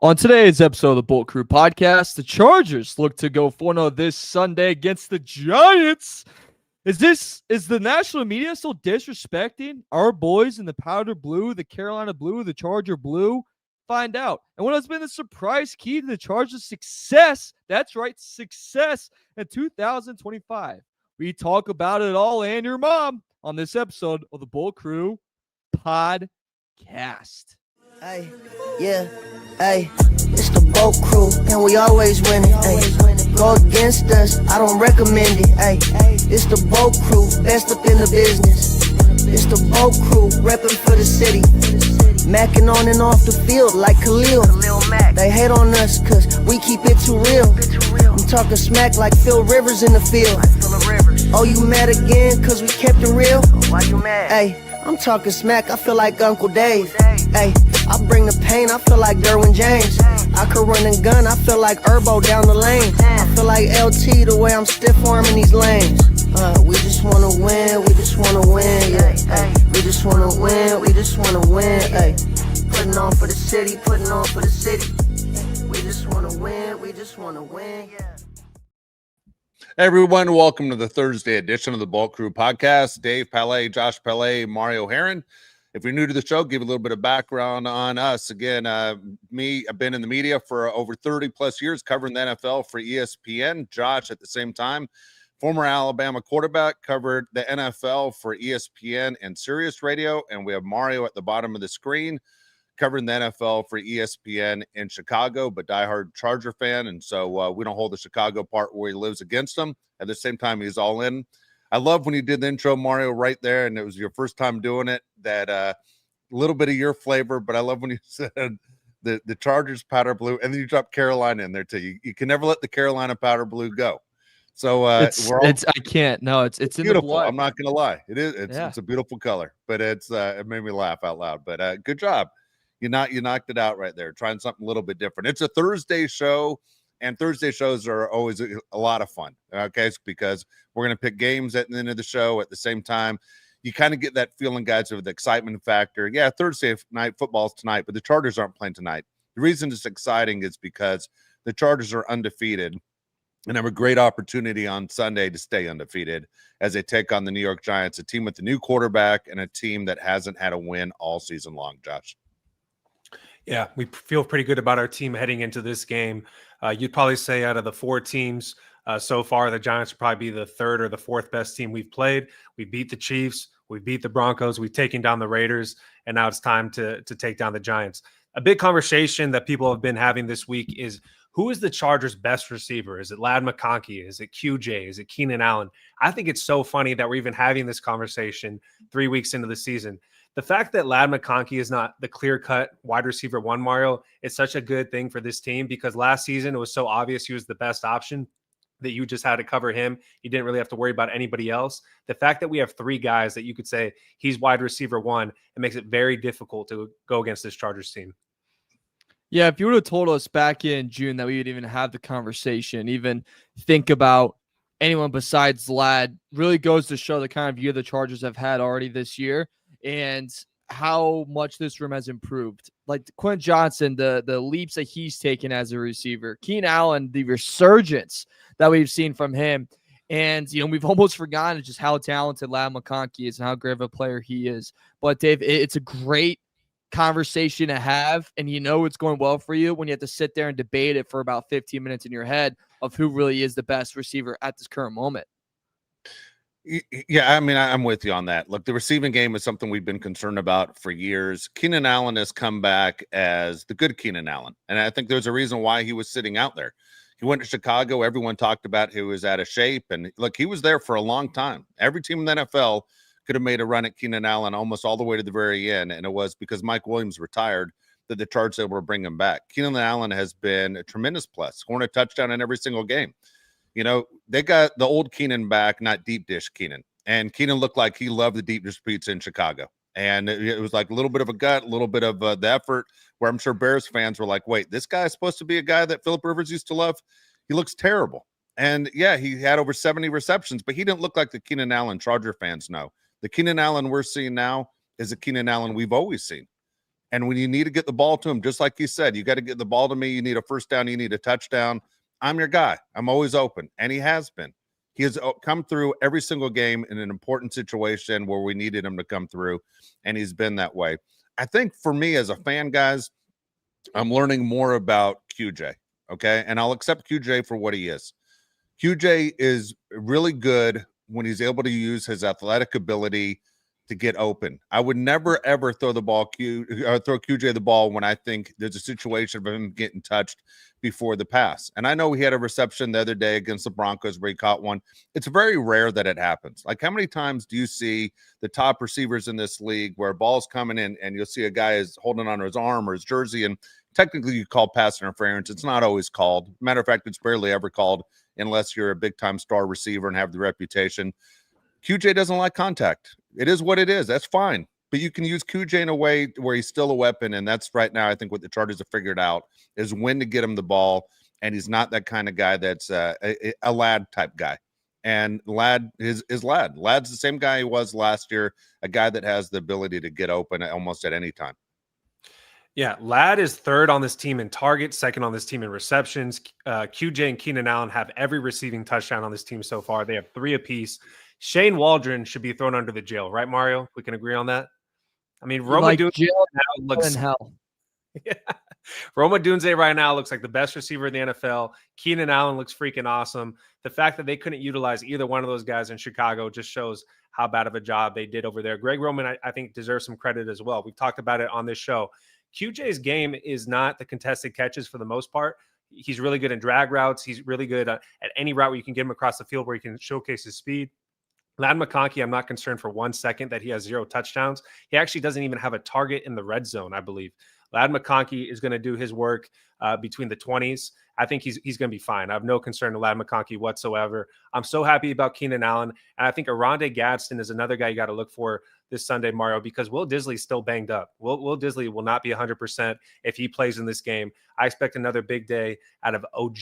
On today's episode of the Bolt Crew podcast, the Chargers look to go 4-0 this Sunday against the Giants. Is the national media still disrespecting our boys in the powder blue, the Carolina blue, the Charger blue? Find out. And what has been the surprise key to the Chargers' success? That's right, success in 2025. We talk about it all and your mom on this episode of the Bolt Crew podcast. Hey, yeah, hey, it's the Bolt Crew, and we always winning. Hey, go against us, I don't recommend it. Hey, it's the Bolt Crew, best up in the business. It's the Bolt Crew, repping for the city. Macking on and off the field like Khalil. They hate on us cause we keep it too real. I'm talking smack like Phil Rivers in the field. Oh, you mad again cause we kept it real? Why you mad? Hey, I'm talking smack, I feel like Uncle Dave. Hey, I bring the pain, I feel like Derwin James. I could run and gun, I feel like Herbo down the lane. I feel like LT the way I'm stiff arming these lanes. We just wanna win, we just wanna win, yeah. Ay, we just wanna win, we just wanna win, ay. Putting on for the city, putting on for the city. We just wanna win, we just wanna win, yeah. Hey everyone, welcome to the Thursday edition of the Bolt Crew podcast. Dave Palais, Josh Palais, Mario Heron. If you're new to the show, give a little bit of background on us. Again, I've been in the media for over 30 plus years covering the NFL for ESPN. Josh, at the same time, former Alabama quarterback, covered the NFL for ESPN and Sirius Radio. And we have Mario at the bottom of the screen, covering the NFL for ESPN in Chicago, but diehard Charger fan. And so we don't hold the Chicago part where he lives against them. At the same time, he's all in. I love when you did the intro, Mario, right there, and it was your first time doing it, that little bit of your flavor, but I love when you said the Chargers powder blue, and then you dropped Carolina in there too. You can never let the Carolina powder blue go. So I can't. No, it's in beautiful. the blood. I'm not gonna lie. It's a beautiful color, but it made me laugh out loud. But good job. You knocked it out right there, trying something a little bit different. It's a Thursday show, and Thursday shows are always a lot of fun. Okay, it's because we're gonna pick games at the end of the show. At the same time, you kind of get that feeling, guys, of the excitement factor. Yeah, Thursday night football's tonight, but the Chargers aren't playing tonight. The reason it's exciting is because the Chargers are undefeated and have a great opportunity on Sunday to stay undefeated as they take on the New York Giants, a team with a new quarterback and a team that hasn't had a win all season long, Josh. Yeah, we feel pretty good about our team heading into this game. You'd probably say out of the four teams so far, the Giants would probably be the third or the fourth best team we've played. We beat the Chiefs, we beat the Broncos, we've taken down the Raiders, and now it's time to take down the Giants. A big conversation that people have been having this week is, who is the Chargers' best receiver? Is it Ladd McConkey? Is it QJ? Is it Keenan Allen? I think it's so funny that we're even having this conversation 3 weeks into the season. The fact that Ladd McConkey is not the clear-cut wide receiver one, Mario, is such a good thing for this team, because last season it was so obvious he was the best option that you just had to cover him. You didn't really have to worry about anybody else. The fact that we have three guys that you could say he's wide receiver one, it makes it very difficult to go against this Chargers team. Yeah, if you would have told us back in June that we would even have the conversation, even think about anyone besides Ladd, really goes to show the kind of year the Chargers have had already this year and how much this room has improved. Like Quentin Johnson, the leaps that he's taken as a receiver, Keenan Allen, the resurgence that we've seen from him. And, we've almost forgotten just how talented Ladd McConkey is and how great of a player he is. But Dave, it's a great conversation to have, and it's going well for you when you have to sit there and debate it for about 15 minutes in your head of who really is the best receiver at this current moment. Yeah, I mean, I'm with you on that. Look, the receiving game is something we've been concerned about for years. Keenan Allen has come back as the good Keenan Allen, and I think there's a reason why he was sitting out there. He went to Chicago. Everyone talked about he was out of shape, and look, he was there for a long time. Every team in the NFL could have made a run at Keenan Allen almost all the way to the very end, and it was because Mike Williams retired that the Chargers were able to bring him back. Keenan Allen has been a tremendous plus, scoring a touchdown in every single game. They got the old Keenan back, not deep dish Keenan, and Keenan looked like he loved the deep dish pizza in Chicago, and it was like a little bit of a gut, a little bit of the effort, where I'm sure Bears fans were like, wait, this guy is supposed to be a guy that Philip Rivers used to love? He looks terrible. And yeah, he had over 70 receptions, but he didn't look like the Keenan Allen Charger fans know. The Keenan Allen we're seeing now is the Keenan Allen we've always seen. And when you need to get the ball to him, just like you said, you got to get the ball to me. You need a first down. You need a touchdown. I'm your guy. I'm always open. And he has been. He has come through every single game in an important situation where we needed him to come through. And he's been that way. I think for me as a fan, guys, I'm learning more about QJ. Okay. And I'll accept QJ for what he is. QJ is really good when he's able to use his athletic ability to get open. I would never ever throw QJ the ball when I think there's a situation of him getting touched before the pass. And I know he had a reception the other day against the Broncos where he caught one. It's very rare that it happens. Like, how many times do you see the top receivers in this league where ball's coming in and you'll see a guy is holding on to his arm or his jersey, and technically you call pass interference. It's not always called. Matter of fact, it's barely ever called unless you're a big time star receiver and have the reputation. QJ doesn't like contact. It is what it is. That's fine. But you can use QJ in a way where he's still a weapon. And that's right now, I think what the Chargers have figured out is when to get him the ball. And he's not that kind of guy that's a Ladd type guy. And Ladd is Ladd. Ladd's the same guy he was last year, a guy that has the ability to get open almost at any time. Yeah, Ladd is third on this team in targets, second on this team in receptions. QJ and Keenan Allen have every receiving touchdown on this team so far. They have 3 apiece. Shane Waldron should be thrown under the jail, right, Mario? We can agree on that. I mean, Roma Dunze looks in hell. Yeah. Roma Dunze right now looks like the best receiver in the NFL. Keenan Allen looks freaking awesome. The fact that they couldn't utilize either one of those guys in Chicago just shows how bad of a job they did over there. Greg Roman, I think, deserves some credit as well. We've talked about it on this show. QJ's game is not the contested catches for the most part. He's really good in drag routes. He's really good at any route where you can get him across the field where he can showcase his speed. Ladd McConkey, I'm not concerned for 1 second that he has 0 touchdowns. He actually doesn't even have a target in the red zone, I believe. Ladd McConkey is going to do his work between the 20s. I think he's going to be fine. I have no concern to Ladd McConkey whatsoever. I'm so happy about Keenan Allen. And I think Oronde Gadsden is another guy you got to look for this Sunday, Mario, because Will Dissly's still banged up. Will Dissly will not be 100% if he plays in this game. I expect another big day out of OG.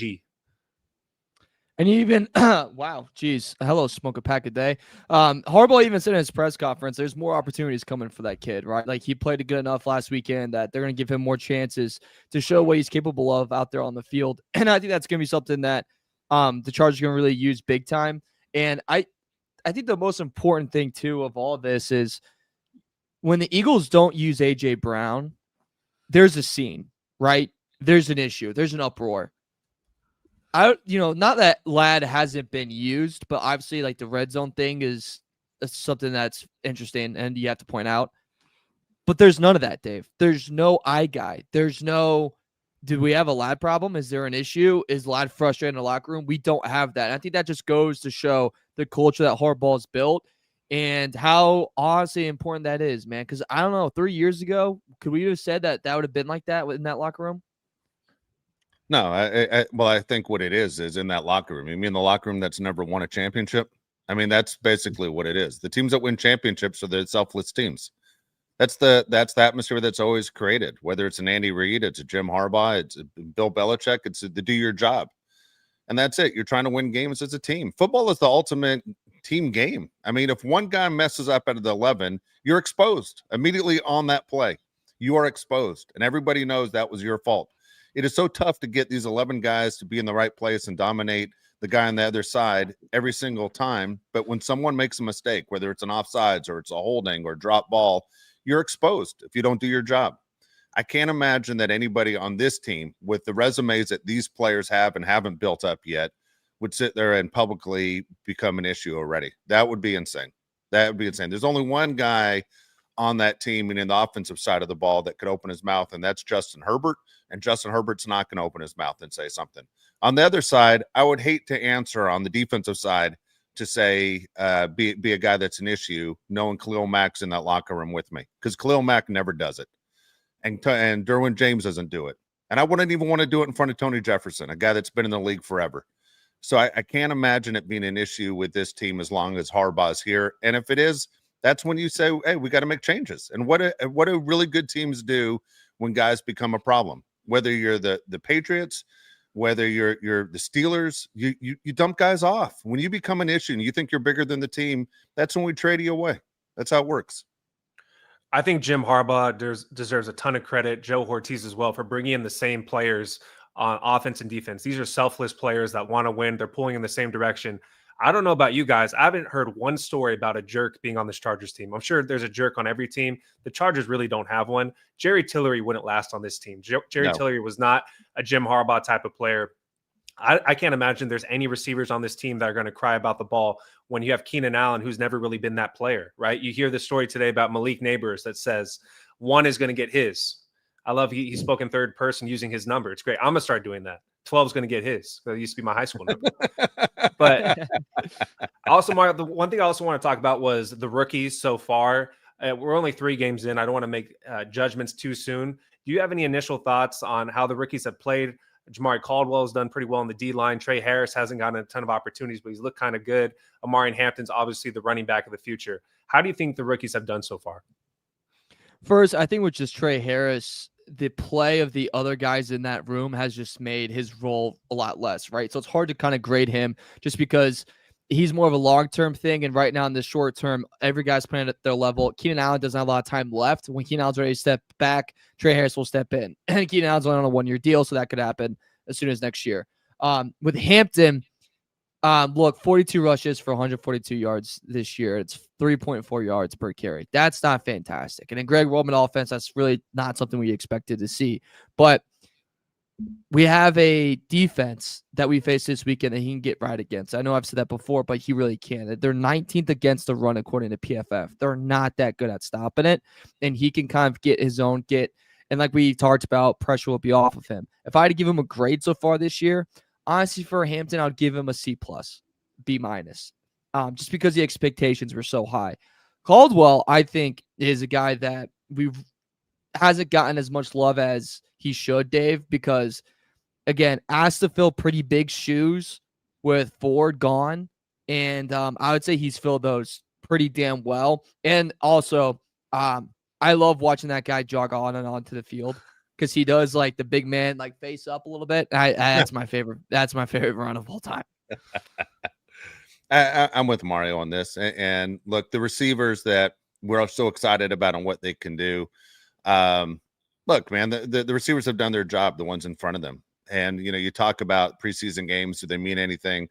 And even, wow, geez, hello, smoke a pack a day. Harbaugh even said in his press conference, there's more opportunities coming for that kid, right? Like, he played good enough last weekend that they're going to give him more chances to show what he's capable of out there on the field. And I think that's going to be something that the Chargers are going to really use big time. And I think the most important thing, too, of all of this is when the Eagles don't use A.J. Brown, there's a scene, right? There's an issue. There's an uproar. Not that Ladd hasn't been used, but obviously, like, the red zone thing is something that's interesting and you have to point out. But there's none of that, Dave. There's no eye guy. There's no, did we have a Ladd problem? Is there an issue? Is Ladd frustrated in the locker room? We don't have that. And I think that just goes to show the culture that Harbaugh's built and how honestly important that is, man. Because I don't know, 3 years ago, could we have said that would have been like that in that locker room? No, I think what it is in that locker room. You mean the locker room that's never won a championship? I mean, that's basically what it is. The teams that win championships are the selfless teams. That's the atmosphere that's always created, whether it's an Andy Reid, it's a Jim Harbaugh, it's a Bill Belichick, it's to do your job. And that's it. You're trying to win games as a team. Football is the ultimate team game. I mean, if one guy messes up out of the 11, you're exposed immediately on that play. You are exposed, and everybody knows that was your fault. It is so tough to get these 11 guys to be in the right place and dominate the guy on the other side every single time. But when someone makes a mistake, whether it's an offsides or it's a holding or drop ball, you're exposed if you don't do your job. I can't imagine that anybody on this team with the resumes that these players have and haven't built up yet would sit there and publicly become an issue already. That would be insane. That would be insane. There's only one guy on that team and in the offensive side of the ball that could open his mouth, and that's Justin Herbert. And Justin Herbert's not going to open his mouth and say something. On the other side, I would hate to answer on the defensive side to say be a guy that's an issue, knowing Khalil Mack's in that locker room with me, because Khalil Mack never does it. And Derwin James doesn't do it. And I wouldn't even want to do it in front of Tony Jefferson, a guy that's been in the league forever. So I can't imagine it being an issue with this team as long as Harbaugh's here. And if it is, that's when you say, hey, we got to make changes. And what do really good teams do when guys become a problem? Whether you're the Patriots, whether you're the Steelers, you dump guys off. When you become an issue and you think you're bigger than the team, that's when we trade you away. That's how it works. I think Jim Harbaugh deserves a ton of credit. Joe Ortiz as well for bringing in the same players on offense and defense. These are selfless players that want to win. They're pulling in the same direction. I don't know about you guys. I haven't heard one story about a jerk being on this Chargers team. I'm sure there's a jerk on every team. The Chargers really don't have one. Jerry Tillery wouldn't last on this team. Jerry No. Tillery was not a Jim Harbaugh type of player. I can't imagine there's any receivers on this team that are going to cry about the ball when you have Keenan Allen, who's never really been that player, right? You hear the story today about Malik Neighbors that says one is going to get his. I love he spoke in third person using his number. It's great. I'm going to start doing that. 12 is going to get his. That used to be my high school number. But also, Mario, the one thing I also want to talk about was the rookies so far. We're only 3 games in. I don't want to make judgments too soon. Do you have any initial thoughts on how the rookies have played? Jamari Caldwell has done pretty well in the D-line. Trey Harris hasn't gotten a ton of opportunities, but he's looked kind of good. Amari Hampton's obviously the running back of the future. How do you think the rookies have done so far? First, I think with just Trey Harris, the play of the other guys in that room has just made his role a lot less, right? So it's hard to kind of grade him just because he's more of a long-term thing. And right now in the short term, every guy's playing at their level. Keenan Allen doesn't have a lot of time left. When Keenan Allen's ready to step back, Trey Harris will step in. And Keenan Allen's only on a 1-year deal, so that could happen as soon as next year. With Hampton, look, 42 rushes for 142 yards this year. It's 3.4 yards per carry. That's not fantastic. And in Greg Roman offense, that's really not something we expected to see. But we have a defense that we face this weekend that he can get right against. I know I've said that before, but he really can. They're 19th against the run according to PFF. They're not that good at stopping it, and he can kind of get his own and like we talked about, pressure will be off of him. If I had to give him a grade so far this year, honestly, for Hampton, I'd give him a C+, B-, just because the expectations were so high. Caldwell, I think, is a guy that hasn't gotten as much love as he should, Dave, because, again, asked to fill pretty big shoes with Ford gone, and I would say he's filled those pretty damn well. And also, I love watching that guy jog on and on to the field because he does like the big man like face up a little bit. That's my favorite. That's my favorite run of all time. I'm with Mario on this. And look, the receivers that we're so excited about and what they can do. Look, man, the receivers have done their job, the ones in front of them. And, you talk about preseason games. Do they mean anything?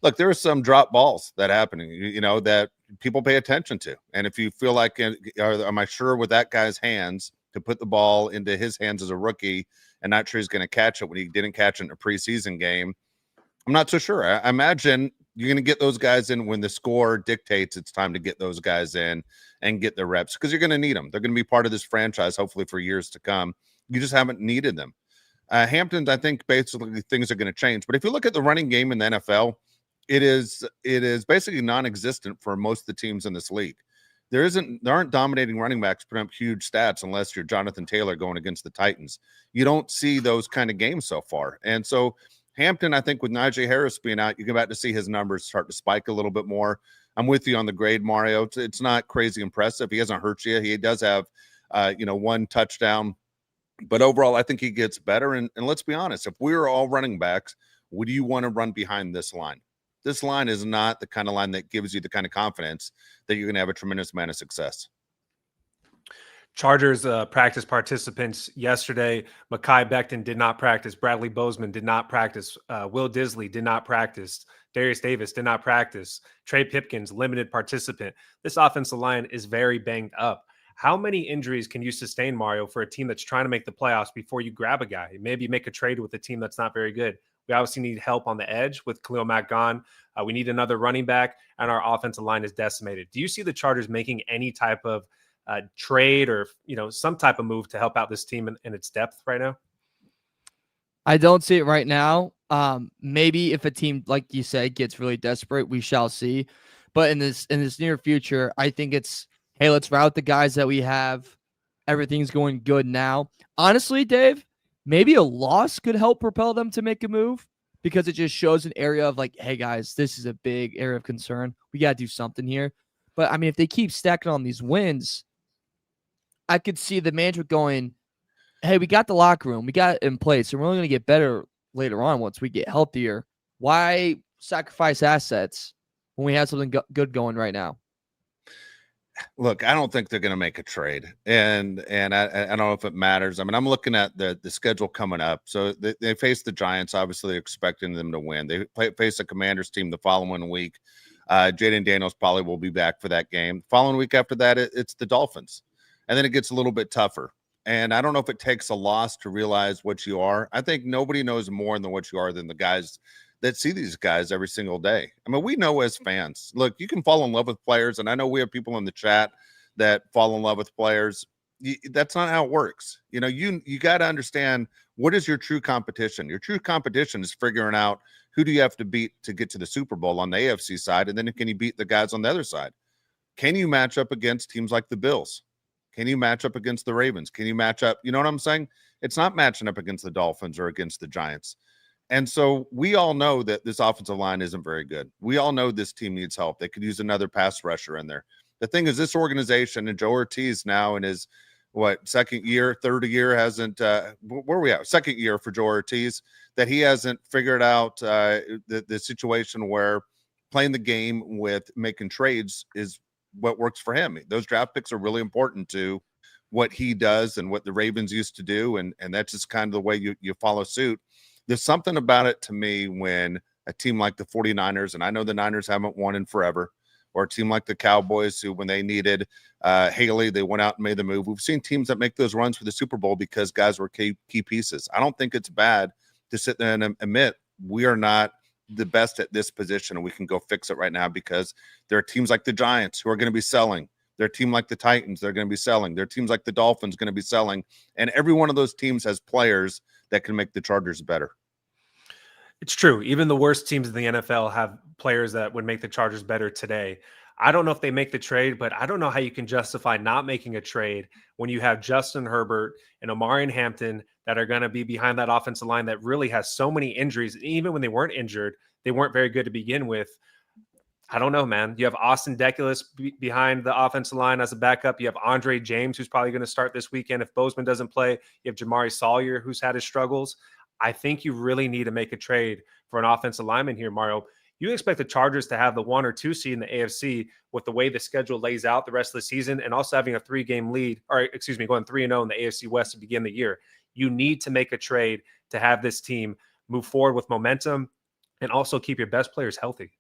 Look, there are some drop balls that happen, that people pay attention to. And if you feel like, am I sure with that guy's hands to put the ball into his hands as a rookie and not sure he's going to catch it when he didn't catch it in a preseason game? I'm not so sure. I imagine you're going to get those guys in when the score dictates it's time to get those guys in and get the reps because you're going to need them. They're going to be part of this franchise, hopefully for years to come. You just haven't needed them. Hampton's, I think basically things are going to change. But if you look at the running game in the NFL, it is basically non-existent for most of the teams in this league. There aren't dominating running backs putting up huge stats unless you're Jonathan Taylor going against the Titans. You don't see those kind of games so far. And so Hampton, I think with Najee Harris being out, you get back to see his numbers start to spike a little bit more. I'm with you on the grade, Mario. It's not crazy impressive. He hasn't hurt you. He does have, 1 touchdown. But overall, I think he gets better. And let's be honest, if we were all running backs, would you want to run behind this line? This line is not the kind of line that gives you the kind of confidence that you're going to have a tremendous amount of success. Chargers practice participants yesterday. Mekhi Becton did not practice. Bradley Bozeman did not practice. Will Disley did not practice. Darius Davis did not practice. Trey Pipkins, limited participant. This offensive line is very banged up. How many injuries can you sustain, Mario, for a team that's trying to make the playoffs before you grab a guy? Maybe make a trade with a team that's not very good. We obviously need help on the edge with Khalil Mack gone. We need another running back, and our offensive line is decimated. Do you see the Chargers making any type of trade or some type of move to help out this team in its depth right now? I don't see it right now. Maybe if a team, like you said, gets really desperate, we shall see. But in this near future, I think it's, hey, let's route the guys that we have. Everything's going good now. Honestly, Dave, maybe a loss could help propel them to make a move because it just shows an area of like, hey, guys, this is a big area of concern. We got to do something here. But, I mean, if they keep stacking on these wins, I could see the management going, hey, we got the locker room. We got it in place. And we're only going to get better later on once we get healthier. Why sacrifice assets when we have something good going right now? look, I don't think they're going to make a trade, and I don't know if it matters. I mean, I'm looking at the schedule coming up. So they face the Giants, obviously expecting them to win. They face a Commanders team the following week. Jaden Daniels probably will be back for that game. Following week after that, it's the Dolphins, and then it gets a little bit tougher. And I don't know if it takes a loss to realize what you are. I think nobody knows more than what you are than the guys that see these guys every single day. I mean, we know as fans, look, you can fall in love with players. And I know we have people in the chat that fall in love with players. That's not how it works. You know, you got to understand, what is your true competition? Your true competition is figuring out who do you have to beat to get to the Super Bowl on the AFC side. And then can you beat the guys on the other side? Can you match up against teams like the Bills? Can you match up against the Ravens? Can you match up? You know what I'm saying? It's not matching up against the Dolphins or against the Giants. And so we all know that this offensive line isn't very good. We all know this team needs help. They could use another pass rusher in there. The thing is, this organization, and Joe Ortiz now in his, second year, third year, hasn't, where are we at? Second year for Joe Ortiz, that he hasn't figured out the situation where playing the game with making trades is what works for him. Those draft picks are really important to what he does and what the Ravens used to do. And that's just kind of the way you follow suit. There's something about it to me when a team like the 49ers, and I know the Niners haven't won in forever, or a team like the Cowboys, who when they needed Haley, they went out and made the move. We've seen teams that make those runs for the Super Bowl because guys were key pieces. I don't think it's bad to sit there and admit we are not the best at this position and we can go fix it right now, because there are teams like the Giants who are going to be selling. There are teams like the Titans, they're going to be selling. There are teams like the Dolphins going to be selling. And every one of those teams has players that can make the Chargers better. It's true. Even the worst teams in the NFL have players that would make the Chargers better today. I don't know if they make the trade, but I don't know how you can justify not making a trade when you have Justin Herbert and Omarion Hampton that are going to be behind that offensive line that really has so many injuries. Even when they weren't injured, they weren't very good to begin with. I don't know, man. You have Austin Deculus behind the offensive line as a backup. You have Andre James, who's probably going to start this weekend if Bozeman doesn't play. You have Jamari Sawyer, who's had his struggles. I think you really need to make a trade for an offensive lineman here, Mario. You expect the Chargers to have the 1 or 2 seed in the AFC with the way the schedule lays out the rest of the season, and also having a 3-game lead, or going 3-0 in the AFC West to begin the year. You need to make a trade to have this team move forward with momentum and also keep your best players healthy.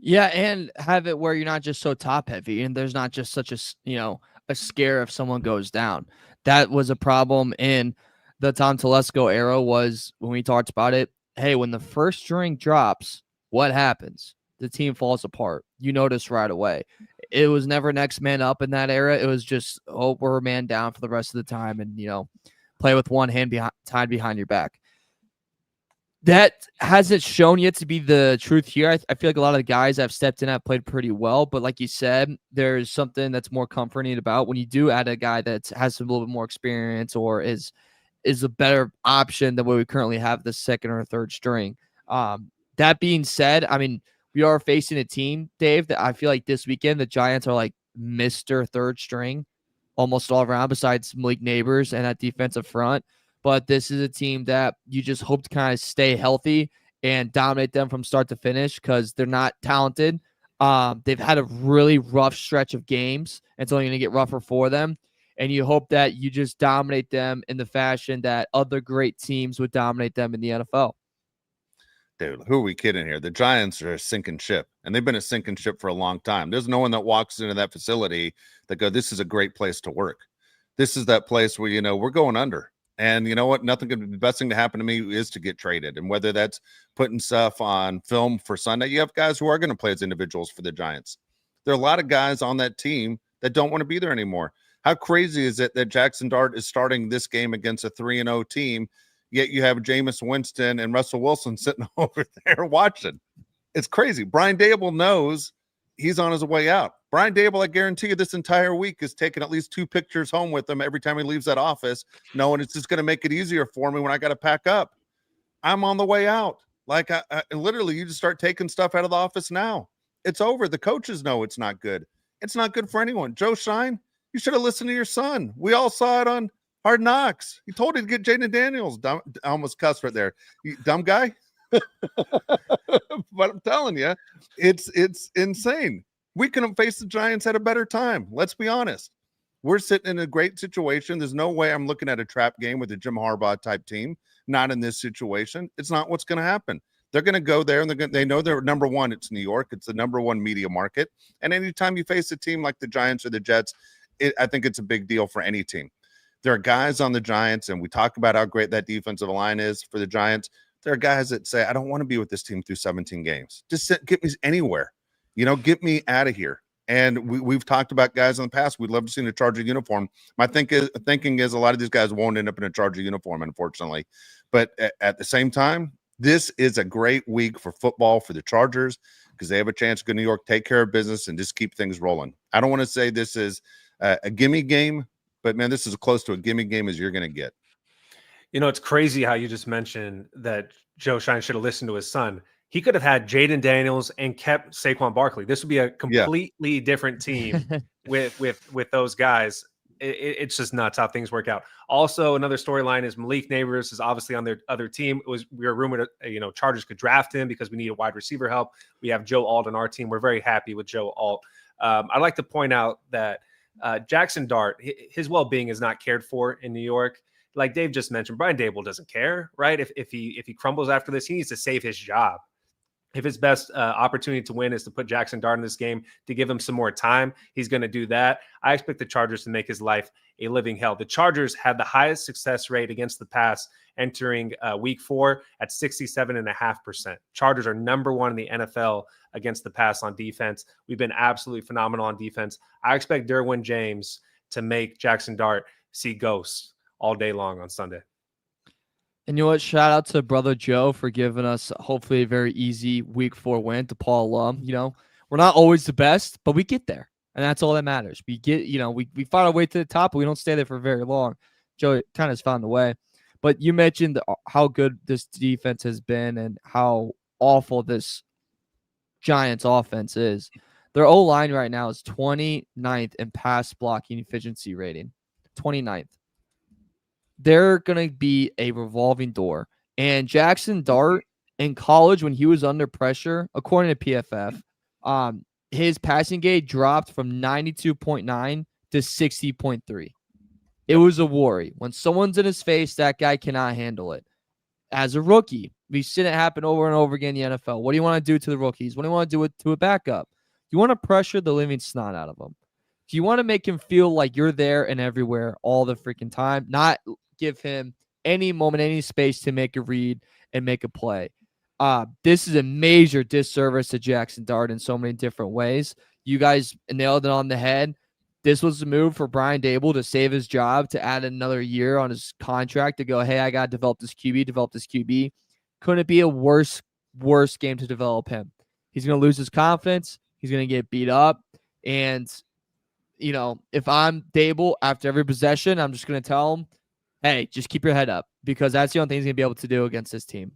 Yeah, and have it where you're not just so top heavy and there's not just such a scare if someone goes down. That was a problem in the Tom Telesco era, was when we talked about it. Hey, when the first string drops, what happens? The team falls apart. You notice right away. It was never next man up in that era. It was just, we're a man down for the rest of the time and, play with one hand tied behind your back. That hasn't shown yet to be the truth here. I feel like a lot of the guys that have stepped in have played pretty well, but like you said, there's something that's more comforting about when you do add a guy that has a little bit more experience or is a better option than what we currently have the second or third string. That being said, I mean, we are facing a team, Dave, that I feel like this weekend the Giants are like Mr. Third String almost all around, besides Malik Neighbors and that defensive front. But this is a team that you just hope to kind of stay healthy and dominate them from start to finish, because they're not talented. They've had a really rough stretch of games. It's only going to get rougher for them. And you hope that you just dominate them in the fashion that other great teams would dominate them in the NFL. Dude, who are we kidding here? The Giants are a sinking ship, and they've been a sinking ship for a long time. There's no one that walks into that facility that go, this is a great place to work. This is that place where, we're going under. And you know what? The best thing to happen to me is to get traded. And whether that's putting stuff on film for Sunday, you have guys who are going to play as individuals for the Giants. There are a lot of guys on that team that don't want to be there anymore. How crazy is it that Jackson Dart is starting this game against a 3-0 team, yet you have Jameis Winston and Russell Wilson sitting over there watching? It's crazy. Brian Dable knows he's on his way out. Brian Dable, I guarantee you, this entire week is taking at least 2 pictures home with him every time he leaves that office, knowing it's just going to make it easier for me when I got to pack up. I'm on the way out. Like, I literally, you just start taking stuff out of the office now. It's over. The coaches know it's not good. It's not good for anyone. Joe Shine, you should have listened to your son. We all saw it on Hard Knocks. He told you to get Jaden Daniels. I almost cussed right there. You dumb guy. But I'm telling you, it's insane. We couldn't face the Giants at a better time. Let's be honest. We're sitting in a great situation. There's no way I'm looking at a trap game with a Jim Harbaugh type team. Not in this situation. It's not what's going to happen. They're going to go there and they know they're number one. It's New York. It's the number one media market. And anytime you face a team like the Giants or the Jets, I think it's a big deal for any team. There are guys on the Giants, and we talk about how great that defensive line is for the Giants. There are guys that say, I don't want to be with this team through 17 games. Just get me anywhere. Get me out of here. And we've talked about guys in the past. We'd love to see in a Charger uniform. My thinking is a lot of these guys won't end up in a Charger uniform, unfortunately. But at the same time, this is a great week for football for the Chargers because they have a chance to go to New York, take care of business, and just keep things rolling. I don't want to say this is a gimme game, but, man, this is as close to a gimme game as you're going to get. It's crazy how you just mentioned that Joe Shine should have listened to his son. He could have had Jaden Daniels and kept Saquon Barkley. This would be a completely different team with those guys. It's just nuts how things work out. Also, another storyline is Malik Neighbors is obviously on their other team. We were rumored, Chargers could draft him because we need a wide receiver help. We have Joe Alt on our team. We're very happy with Joe Alt. I'd like to point out that Jackson Dart, his well-being is not cared for in New York. Like Dave just mentioned, Brian Daboll doesn't care, right? If he crumbles after this, he needs to save his job. If his best opportunity to win is to put Jackson Dart in this game to give him some more time, he's going to do that. I expect the Chargers to make his life a living hell. The Chargers had the highest success rate against the pass entering week 4 at 67.5%. Chargers are number 1 in the NFL against the pass on defense. We've been absolutely phenomenal on defense. I expect Derwin James to make Jackson Dart see ghosts all day long on Sunday. And you know what? Shout out to brother Joe for giving us hopefully a very easy week 4 win. DePaul alum. We're not always the best, but we get there. And that's all that matters. We get, we find our way to the top, but we don't stay there for very long. Joe kind of has found the way. But you mentioned how good this defense has been and how awful this Giants offense is. Their O-line right now is 29th in pass blocking efficiency rating. 29th. They're going to be a revolving door. And Jackson Dart in college, when he was under pressure, according to PFF, his passing grade dropped from 92.9 to 60.3. It was a worry. When someone's in his face, that guy cannot handle it. As a rookie, we've seen it happen over and over again in the NFL. What do you want to do to the rookies? What do you want to do to a backup? You want to pressure the living snot out of them. Do you want to make him feel like you're there and everywhere all the freaking time? Not give him any moment, any space to make a read and make a play. This is a major disservice to Jackson Dart in so many different ways. You guys nailed it on the head. This was a move for Brian Daboll to save his job, to add another year on his contract, to go, hey, I got to develop this QB. Couldn't it be a worse game to develop him? He's going to lose his confidence. He's going to get beat up. And, if I'm Daboll, after every possession, I'm just going to tell him, hey, just keep your head up, because that's the only thing he's going to be able to do against this team.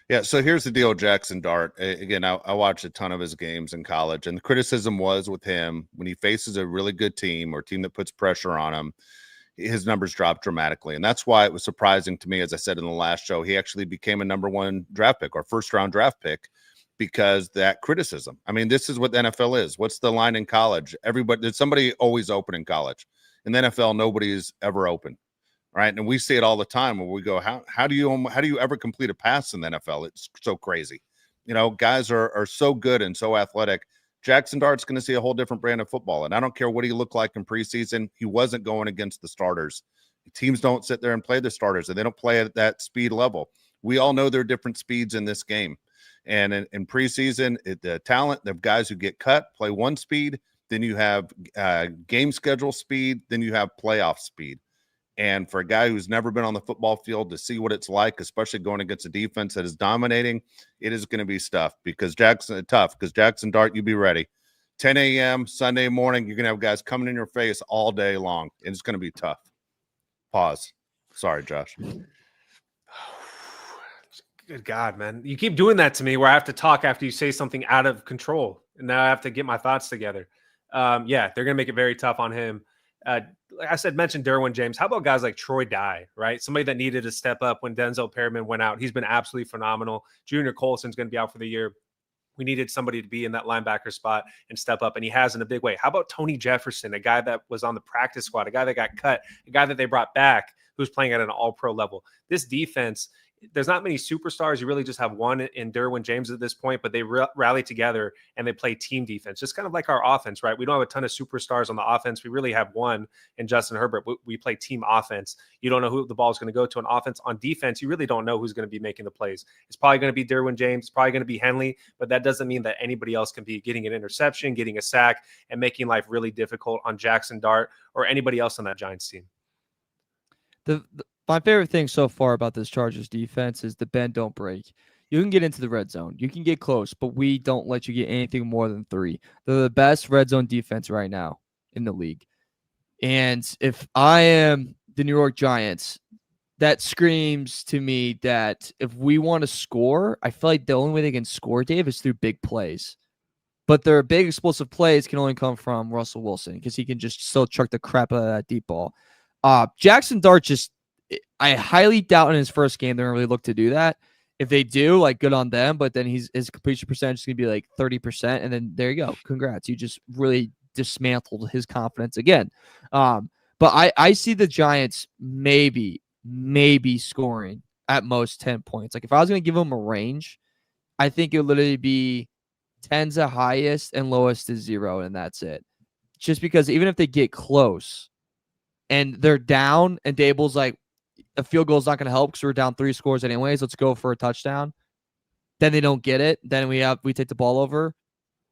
Yeah, so here's the deal, Jackson Dart. Again, I watched a ton of his games in college, and the criticism was with him when he faces a really good team or a team that puts pressure on him, his numbers drop dramatically. And that's why it was surprising to me, as I said in the last show, he actually became a number 1 draft pick or first-round draft pick because that criticism. I mean, this is what the NFL is. What's the line in college? There's somebody always open in college. In the NFL, nobody's ever open. Right. And we see it all the time where we go, how do you ever complete a pass in the NFL? It's so crazy. Guys are so good and so athletic. Jackson Dart's going to see a whole different brand of football. And I don't care what he looked like in preseason. He wasn't going against the starters. Teams don't sit there and play the starters, and they don't play at that speed level. We all know there are different speeds in this game. And in preseason, the talent, the guys who get cut play one speed. Then you have game schedule speed. Then you have playoff speed. And for a guy who's never been on the football field to see what it's like, especially going against a defense that is dominating, it is going to be tough because Jackson Dart, you be ready. 10 a.m. Sunday morning, you're going to have guys coming in your face all day long, and it's going to be tough. Pause. Sorry, Josh. Good God, man. You keep doing that to me where I have to talk after you say something out of control, and now I have to get my thoughts together. Yeah, they're going to make it very tough on him. Like I said, mentioned Derwin James. How about guys like Troy Dye, right? Somebody that needed to step up when Denzel Perryman went out. He's been absolutely phenomenal. Junior Colson's going to be out for the year. We needed somebody to be in that linebacker spot and step up, and he has in a big way. How about Tony Jefferson, a guy that was on the practice squad, a guy that got cut, a guy that they brought back who's playing at an all-pro level? This defense, there's not many superstars. You really just have one in Derwin James at this point, but they rally together and they play team defense, just kind of like our offense, right? We don't have a ton of superstars on the offense. We really have one in Justin Herbert. We play team offense. You don't know who the ball is going to go to on offense. On defense, you really don't know who's going to be making the plays. It's probably going to be Derwin James. It's probably going to be Henley, but that doesn't mean that anybody else can be getting an interception, getting a sack, and making life really difficult on Jackson Dart or anybody else on that Giants team. My favorite thing so far about this Chargers defense is the bend don't break. You can get into the red zone. You can get close, but we don't let you get anything more than 3. They're the best red zone defense right now in the league. And if I am the New York Giants, that screams to me that if we want to score, I feel like the only way they can score, Dave, is through big plays. But their big explosive plays can only come from Russell Wilson because he can just still chuck the crap out of that deep ball. Jackson Dart I highly doubt in his first game they're going to really look to do that. If they do, like, good on them, but then his completion percentage is going to be like 30%, and then there you go. Congrats. You just really dismantled his confidence again. But I see the Giants maybe scoring at most 10 points. Like, if I was going to give them a range, I think it would literally be 10's the highest and lowest is 0, and that's it. Just because even if they get close and they're down and Dable's like, a field goal is not going to help because we're down 3 scores anyways. Let's go for a touchdown. Then they don't get it. Then we take the ball over.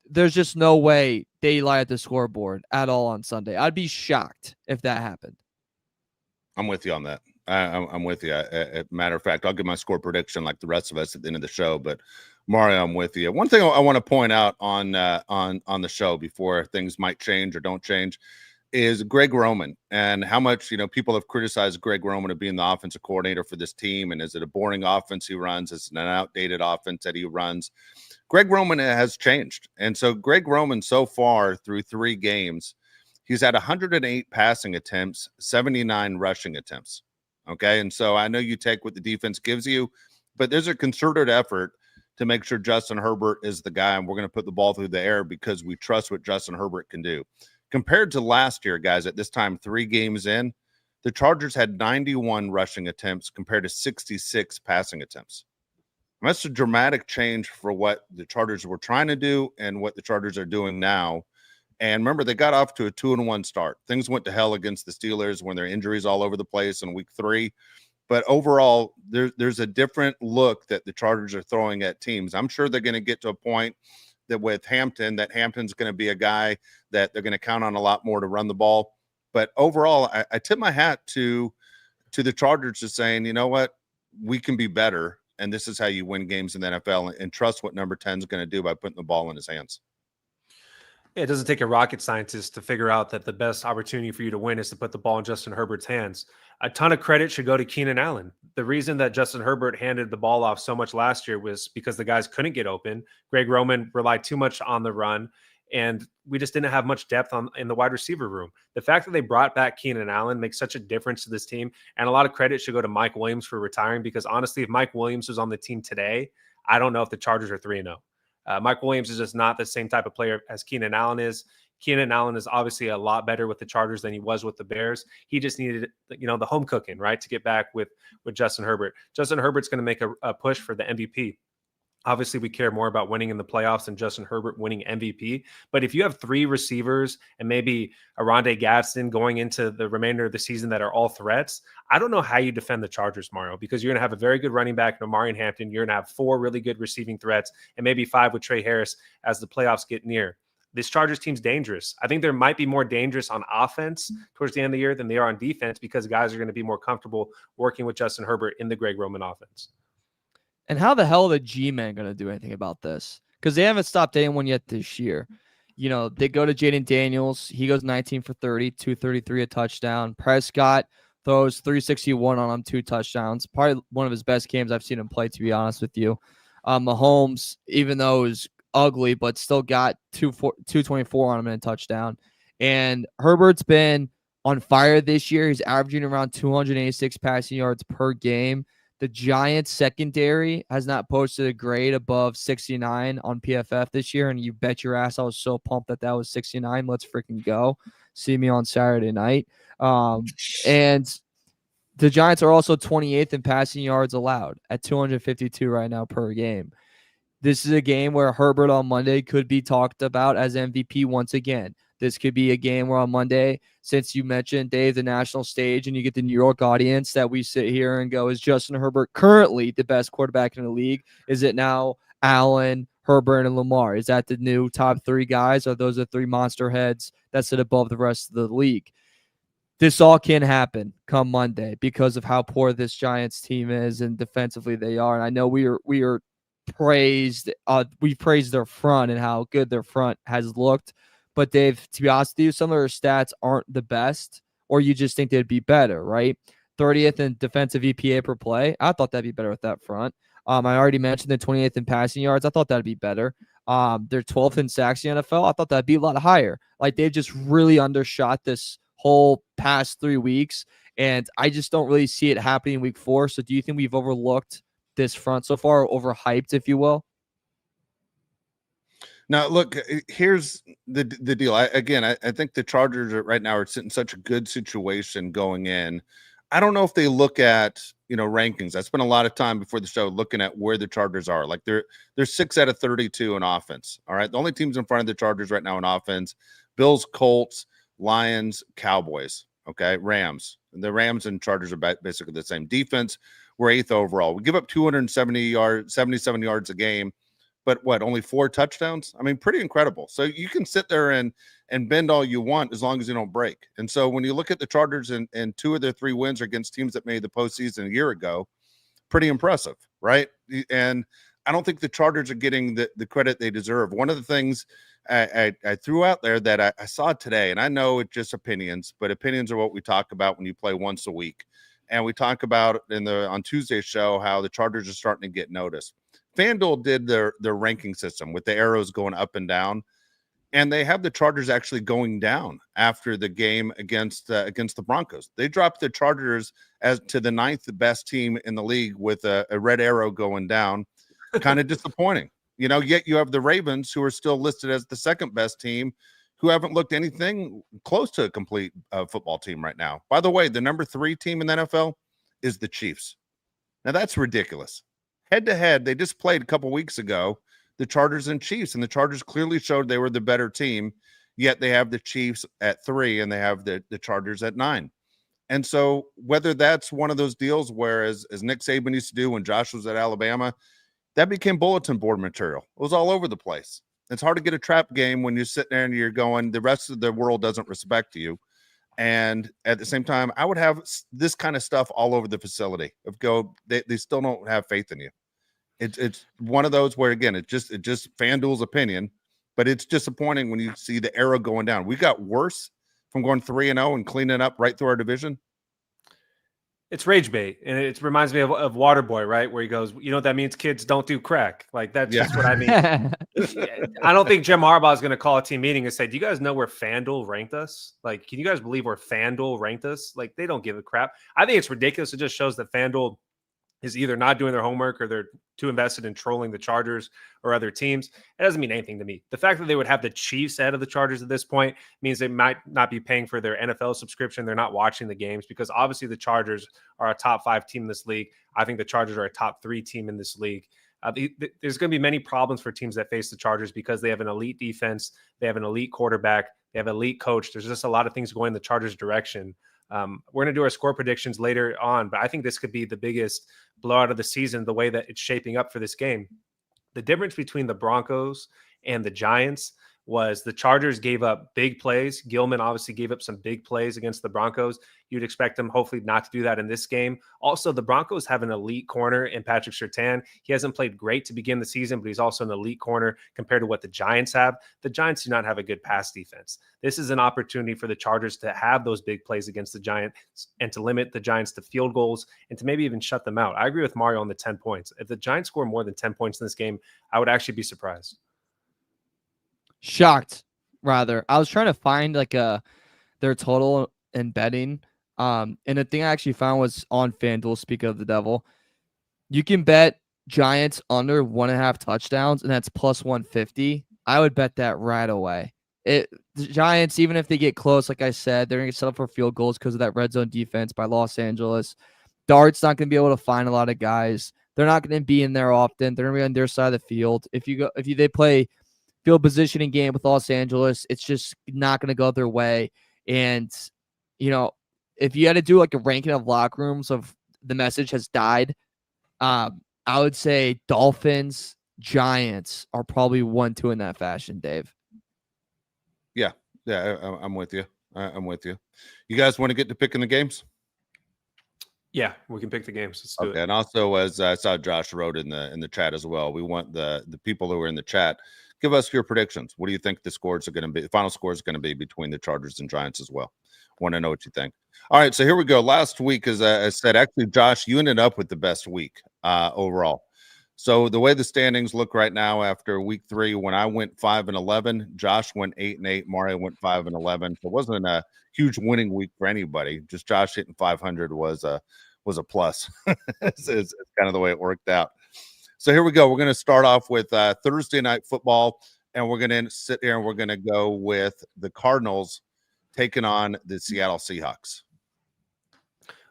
There's just no way they lie at the scoreboard at all on Sunday. I'd be shocked if that happened. I'm with you on that. I'm with you. Matter of fact, I'll give my score prediction like the rest of us at the end of the show. But Mario, I'm with you. One thing I want to point out on the show before things might change or don't change is Greg Roman and how much, people have criticized Greg Roman of being the offensive coordinator for this team. And is it a boring offense he runs? Is it an outdated offense that he runs? Greg Roman has changed. And so Greg Roman so far through 3 games, he's had 108 passing attempts, 79 rushing attempts. Okay. And so I know you take what the defense gives you, but there's a concerted effort to make sure Justin Herbert is the guy. And we're going to put the ball through the air because we trust what Justin Herbert can do. Compared to last year, guys, at this time, 3 games in, the Chargers had 91 rushing attempts compared to 66 passing attempts. And that's a dramatic change for what the Chargers were trying to do and what the Chargers are doing now. And remember, they got off to a 2-1 start. Things went to hell against the Steelers when there are injuries all over the place in week 3. But overall, there's a different look that the Chargers are throwing at teams. I'm sure they're going to get to a point that with Hampton's going to be a guy that they're going to count on a lot more to run the ball. But overall, I tip my hat to the Chargers just saying, you know what, we can be better. And this is how you win games in the NFL and trust what number 10 is going to do by putting the ball in his hands. Yeah, it doesn't take a rocket scientist to figure out that the best opportunity for you to win is to put the ball in Justin Herbert's hands. A ton of credit should go to Keenan Allen. The reason that Justin Herbert handed the ball off so much last year was because the guys couldn't get open. Greg Roman relied too much on the run, and we just didn't have much depth in the wide receiver room. The fact that they brought back Keenan Allen makes such a difference to this team, and a lot of credit should go to Mike Williams for retiring because, honestly, if Mike Williams was on the team today, I don't know if the Chargers are 3-0. Mike Williams is just not the same type of player as Keenan Allen is. Keenan Allen is obviously a lot better with the Chargers than he was with the Bears. He just needed, the home cooking, right, to get back with Justin Herbert. Justin Herbert's going to make a push for the MVP. Obviously, we care more about winning in the playoffs than Justin Herbert winning MVP. But if you have 3 receivers and maybe Oronde Gadsden going into the remainder of the season that are all threats, I don't know how you defend the Chargers, Mario, because you're going to have a very good running back in Omarion Hampton. You're going to have 4 really good receiving threats and maybe 5 with Trey Harris as the playoffs get near. This Chargers team's dangerous. I think there might be more dangerous on offense towards the end of the year than they are on defense because guys are going to be more comfortable working with Justin Herbert in the Greg Roman offense. And how the hell are the G-Men going to do anything about this? Because they haven't stopped anyone yet this year. They go to Jaden Daniels. He goes 19 for 30, 233, a touchdown. Prescott throws 361 on him, 2 touchdowns. Probably one of his best games I've seen him play, to be honest with you. Mahomes, even though it was ugly, but still got 224 on him and a touchdown. And Herbert's been on fire this year. He's averaging around 286 passing yards per game. The Giants secondary has not posted a grade above 69 on PFF this year, and you bet your ass I was so pumped that was 69. Let's freaking go. See me on Saturday night. And the Giants are also 28th in passing yards allowed at 252 right now per game. This is a game where Herbert on Monday could be talked about as MVP once again. This could be a game where on Monday, since you mentioned, Dave, the national stage, and you get the New York audience, that we sit here and go, is Justin Herbert currently the best quarterback in the league? Is it now Allen, Herbert, and Lamar? Is that the new top three guys? Or those are three monster heads that sit above the rest of the league? This all can happen come Monday because of how poor this Giants team is and defensively they are. And I know we are praised. We praised their front and how good their front has looked. But Dave, to be honest with you, some of their stats aren't the best, or you just think they'd be better, right? 30th in defensive EPA per play. I thought that'd be better with that front. I already mentioned the 28th in passing yards. I thought that'd be better. They're 12th in sacks in the NFL. I thought that'd be a lot higher. Like, they've just really undershot this whole past 3 weeks, and I just don't really see it happening in week 4. So do you think we've overlooked this front so far, or overhyped, if you will? Now, look, here's the deal. I think the Chargers right now are in such a good situation going in. I don't know if they look at, rankings. I spent a lot of time before the show looking at where the Chargers are. Like, they're 6 out of 32 in offense. All right. The only teams in front of the Chargers right now in offense: Bills, Colts, Lions, Cowboys. Okay. Rams. The Rams and Chargers are basically the same. Defense, we're 8th overall. We give up 77 yards a game. But only 4 touchdowns? I mean, pretty incredible. So you can sit there and bend all you want as long as you don't break. And so when you look at the Chargers and 2 of their 3 wins are against teams that made the postseason a year ago, pretty impressive, right? And I don't think the Chargers are getting the credit they deserve. One of the things I threw out there that I saw today, and I know it's just opinions, but opinions are what we talk about when you play once a week. And we talk about on Tuesday's show how the Chargers are starting to get noticed. FanDuel did their ranking system with the arrows going up and down, and they have the Chargers actually going down after the game against the Broncos. They dropped the Chargers as to the 9th best team in the league with a red arrow going down. Kind of disappointing, yet you have the Ravens, who are still listed as the 2nd best team, who haven't looked anything close to a complete football team right now. By the way, the number 3 team in the NFL is the Chiefs. Now, that's ridiculous. Head-to-head, they just played a couple weeks ago, the Chargers and Chiefs, and the Chargers clearly showed they were the better team, yet they have the Chiefs at 3 and they have the Chargers at 9. And so whether that's one of those deals where, as Nick Saban used to do when Josh was at Alabama, that became bulletin board material. It was all over the place. It's hard to get a trap game when you're sitting there and you're going, the rest of the world doesn't respect you. And at the same time, I would have this kind of stuff all over the facility. They still don't have faith in you. It's one of those where, again, it's just FanDuel's opinion, but it's disappointing when you see the arrow going down. We got worse from going 3-0 and cleaning up right through our division. It's rage bait, and it reminds me of Waterboy, right? Where he goes, you know what that means? Kids don't do crack. Like, that's just what I mean. I don't think Jim Harbaugh is going to call a team meeting and say, do you guys know where FanDuel ranked us? Like, can you guys believe where FanDuel ranked us? Like, they don't give a crap. I think it's ridiculous. It just shows that FanDuel is either not doing their homework or they're too invested in trolling the Chargers or other teams. It doesn't mean anything to me. The fact that they would have the Chiefs ahead of the Chargers at this point means they might not be paying for their NFL subscription. They're not watching the games, because obviously the Chargers are a top 5 team in this league. I think the Chargers are a top 3 team in this league. There's going to be many problems for teams that face the Chargers because they have an elite defense. They have an elite quarterback. They have an elite coach. There's just a lot of things going in the Chargers' direction. We're going to do our score predictions later on, but I think this could be the biggest blowout of the season, the way that it's shaping up for this game. The difference between the Broncos and the Giants was the Chargers gave up big plays. Gilman obviously gave up some big plays against the Broncos. You'd expect them hopefully not to do that in this game. Also, the Broncos have an elite corner in Patrick Surtain. He hasn't played great to begin the season, but he's also an elite corner compared to what the Giants have. The Giants do not have a good pass defense. This is an opportunity for the Chargers to have those big plays against the Giants and to limit the Giants to field goals and to maybe even shut them out. I agree with Mario on the 10 points. If the Giants score more than 10 points in this game, I would actually be surprised. Shocked, rather. I was trying to find their total in betting. And the thing I actually found was on FanDuel, speak of the devil. You can bet Giants under 1.5 touchdowns, and that's plus 150. I would bet that right away. The Giants, even if they get close, like I said, they're going to get set up for field goals because of that red zone defense by Los Angeles. Dart's not going to be able to find a lot of guys. They're not going to be in there often. They're going to be on their side of the field. They play field positioning game with Los Angeles, it's just not going to go their way. And if you had to do like a ranking of locker rooms of the message has died, I would say Dolphins, Giants are probably 1-2 in that fashion, Dave. Yeah, I'm with you. I'm with you. You guys want to get to picking the games? Yeah, we can pick the games. Let's do it. And also, as I saw Josh wrote in the chat as well, we want the people who are in the chat, give us your predictions. What do you think the scores are going to be? The final score is going to be between the Chargers and Giants as well. Want to know what you think. All right, so here we go. Last week, as I said, actually, Josh, you ended up with the best week overall. So the way the standings look right now after week 3, when I went 5-11, Josh went 8-8, Mario went 5-11. So it wasn't a huge winning week for anybody. Just Josh hitting 500 was a plus. it's kind of the way it worked out. So here we go. We're going to start off with Thursday night football, and we're going to sit here and we're going to go with the Cardinals taking on the Seattle Seahawks.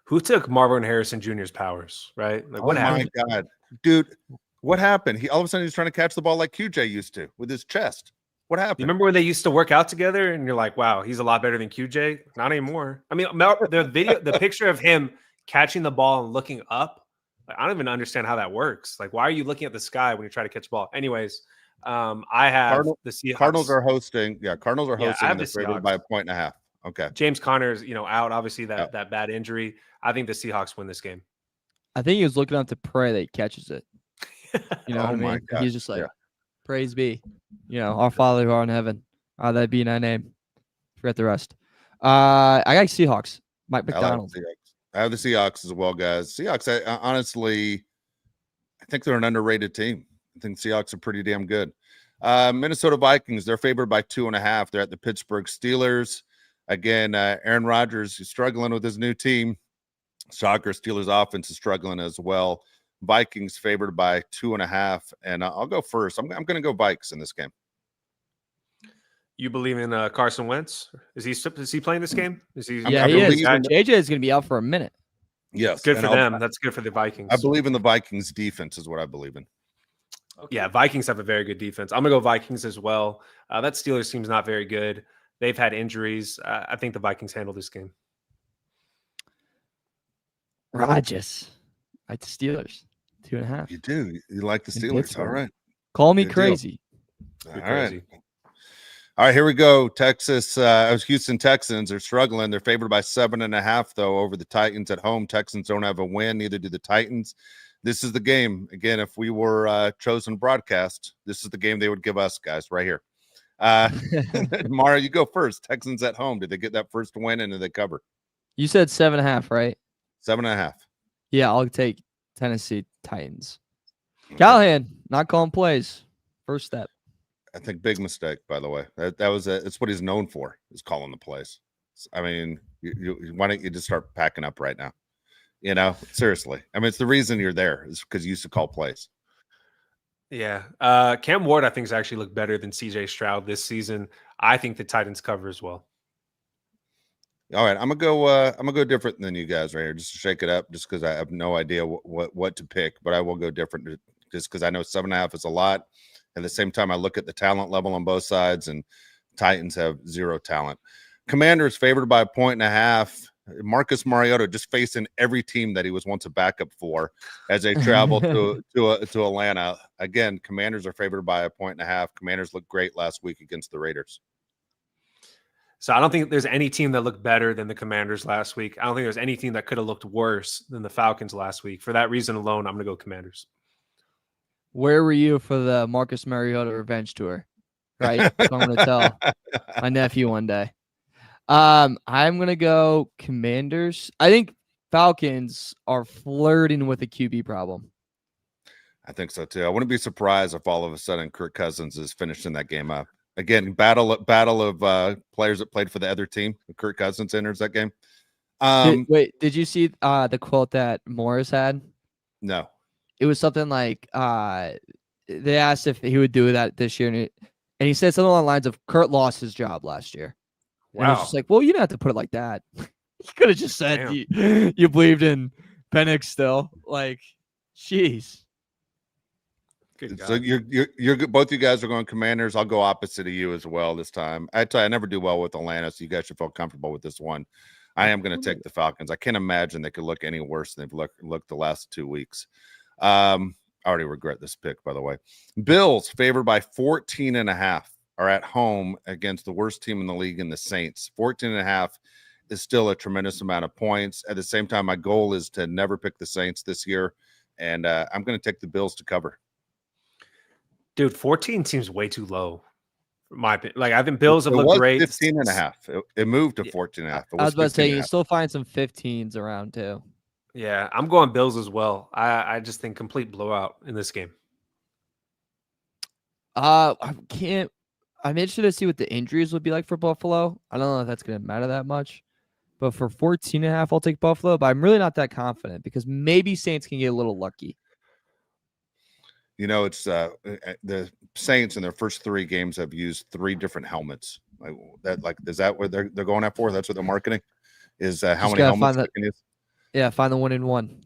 Who took Marvin Harrison Jr.'s powers, right? Like, what happened? My God. Dude, what happened? He all of a sudden he's trying to catch the ball like QJ used to with his chest. What happened? You remember when they used to work out together and you're like, wow, he's a lot better than QJ? Not anymore. I mean, the picture of him catching the ball and looking up, like, I don't even understand how that works. Like, why are you looking at the sky when you try to catch the ball? Anyways, I have the Seahawks. Cardinals are hosting. Yeah, Cardinals are hosting. And they're favored by 1.5. Okay. James Conner's, out, obviously that bad injury. I think the Seahawks win this game. I think he was looking up to pray that he catches it. You know what I mean? God. He's just like, praise be, our Father who art in heaven. That be in thy name. Forget the rest. I got Seahawks. Mike McDonald. I have the Seahawks as well, guys. Seahawks, I think they're an underrated team. I think Seahawks are pretty damn good. Minnesota Vikings, they're favored by 2.5. They're at the Pittsburgh Steelers. Again, Aaron Rodgers is struggling with his new team. Shocker, Steelers offense is struggling as well. Vikings favored by 2.5, and I'll go first. I'm going to go Vikes in this game. You believe in Carson Wentz? Is he playing this game? Is he? Yeah, he is. JJ is going to be out for a minute. Yes, good for them. That's good for the Vikings. I believe in the Vikings defense is what I believe in. Okay. Yeah, Vikings have a very good defense. I'm going to go Vikings as well. That Steelers team's not very good. They've had injuries. I think the Vikings handle this game. Rodgers. I like the Steelers. 2.5. You do. You like the Steelers. All right. Call me crazy. All right. All right, here we go. Houston Texans are struggling. They're favored by 7.5, though, over the Titans at home. Texans don't have a win. Neither do the Titans. This is the game. Again, if we were chosen broadcast, this is the game they would give us, guys, right here. Mara, you go first. Texans at home. Did they get that first win and did they cover? You said 7.5, right? 7.5. Yeah, I'll take Tennessee Titans. Callahan, not calling plays. First step. I think big mistake, by the way. It's what he's known for, is calling the plays. I mean, why don't you just start packing up right now? Seriously. I mean, it's the reason you're there is because you used to call plays. Yeah. Cam Ward, I think, has actually looked better than CJ Stroud this season. I think the Titans cover as well. All right, I'm gonna go different than you guys right here, just to shake it up, just because I have no idea what to pick, but I will go different just because I know 7.5 is a lot. At the same time, I look at the talent level on both sides, and Titans have zero talent. Commanders favored by 1.5. Marcus Mariota just facing every team that he was once a backup for as they travel to Atlanta. Again, Commanders are favored by 1.5. Commanders looked great last week against the Raiders. So I don't think there's any team that looked better than the Commanders last week. I don't think there's any team that could have looked worse than the Falcons last week. For that reason alone, I'm going to go Commanders. Where were you for the Marcus Mariota revenge tour? Right? So I'm going to tell my nephew one day. I'm going to go Commanders. I think Falcons are flirting with a QB problem. I think so, too. I wouldn't be surprised if all of a sudden Kirk Cousins is finishing that game up. Again, battle of players that played for the other team. Kirk Cousins enters that game. Did you see the quote that Morris had? No. it was something like they asked if he would do that this year, and he said something along the lines of Kurt lost his job last year. And it's Wow. just like, well, you don't have to put it like that. You could have just said Damn. you believed in Penix still. Like, jeez. Good So God. you're both you guys are going Commanders. I'll go opposite of you as well this time. I tell you, I never do well with Atlanta, so you guys should feel comfortable with this one. I am going to take the Falcons. I can't imagine they could look any worse than they've looked the last 2 weeks. I already regret this pick, by the way. Bills favored by 14.5 are at home against the worst team in the league in the Saints. 14.5 is still a tremendous amount of points. At the same time, my goal is to never pick the Saints this year, and I'm going to take the Bills to cover. Dude, 14 seems way too low. For my opinion. Like, I think Bills have It looked was great. 15.5. It moved to 14.5. It I was about to say, you 15.5. still find some 15s around too. Yeah, I'm going Bills as well. I just think complete blowout in this game. I can't. I'm interested to see what the injuries would be like for Buffalo. I don't know if that's going to matter that much. But for 14.5, I'll take Buffalo. But I'm really not that confident because maybe Saints can get a little lucky. You know, it's the Saints in their first 3 games have used 3 different helmets. Is that what they're going at for? That's what they're marketing is how Just many gotta helmets find they can use. Yeah, find the 1-in-1.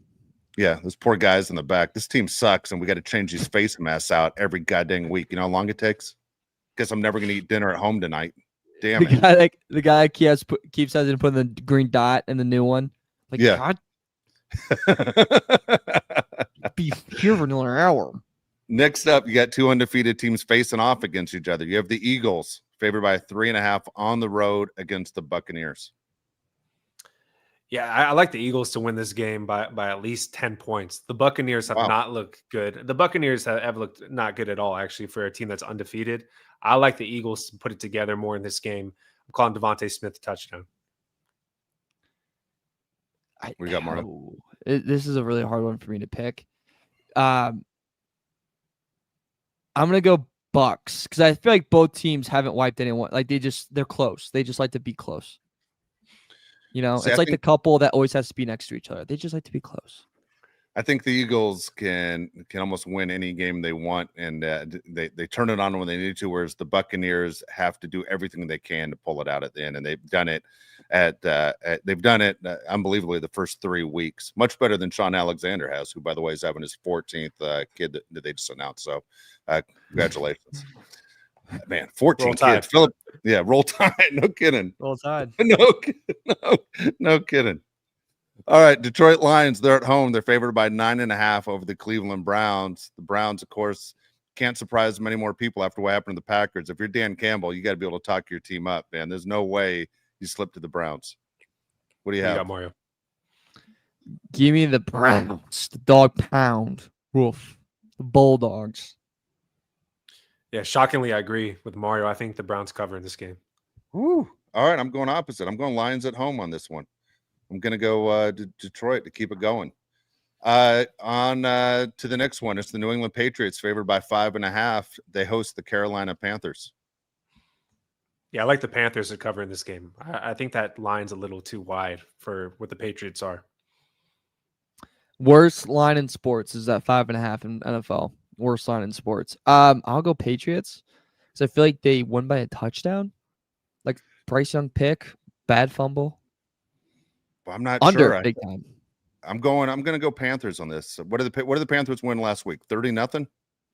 Yeah, those poor guys in the back. This team sucks, and we got to change these face masks out every goddamn week. You know how long it takes? Guess I'm never going to eat dinner at home tonight. Damn it. The guy keeps having to put the green dot in the new one. Like, Yeah. God, be here for another hour. Next up, you got 2 undefeated teams facing off against each other. You have the Eagles favored by 3.5 on the road against the Buccaneers. Yeah, I like the Eagles to win this game by at least 10 points. The Buccaneers have not looked good. The Buccaneers have looked not good at all, actually, for a team that's undefeated. I like the Eagles to put it together more in this game. I'm calling Devontae Smith a touchdown. What do you got, Marlon? This is a really hard one for me to pick. I'm gonna go Bucks because I feel like both teams haven't wiped anyone. Like they're close. They just like to be close. You know, See, it's like the couple that always has to be next to each other. They just like to be close. I think the Eagles can almost win any game they want, and they turn it on when they need to. Whereas the Buccaneers have to do everything they can to pull it out at the end, and they've done it unbelievably the first 3 weeks, much better than Sean Alexander has, who by the way is having his 14th kid that they just announced. So, congratulations, man! 14 kids, Philip. Yeah, roll tide. No kidding. Roll tide. No kidding. All right, Detroit Lions, they're at home. They're favored by 9.5 over the Cleveland Browns. The Browns, of course, can't surprise many more people after what happened to the Packers. If you're Dan Campbell, you got to be able to talk your team up, man. There's no way you slip to the Browns. What do you have? Got Mario? Give me the Browns, the dog pound. Woof. The Bulldogs. Yeah, shockingly, I agree with Mario. I think the Browns cover in this game. Woo. All right, I'm going opposite. I'm going Lions at home on this one. I'm going to go to Detroit to keep it going. On to the next one. It's the New England Patriots favored by 5.5. They host the Carolina Panthers. Yeah, I like the Panthers to cover in this game. I think that line's a little too wide for what the Patriots are. Worst line in sports is at 5.5 in NFL. Worst line in sports. I'll go Patriots because I feel like they won by a touchdown. Like Bryce Young pick, bad fumble. I'm not Under sure. Big time. I'm going to go Panthers on this. What did the Panthers win last week? 30-0.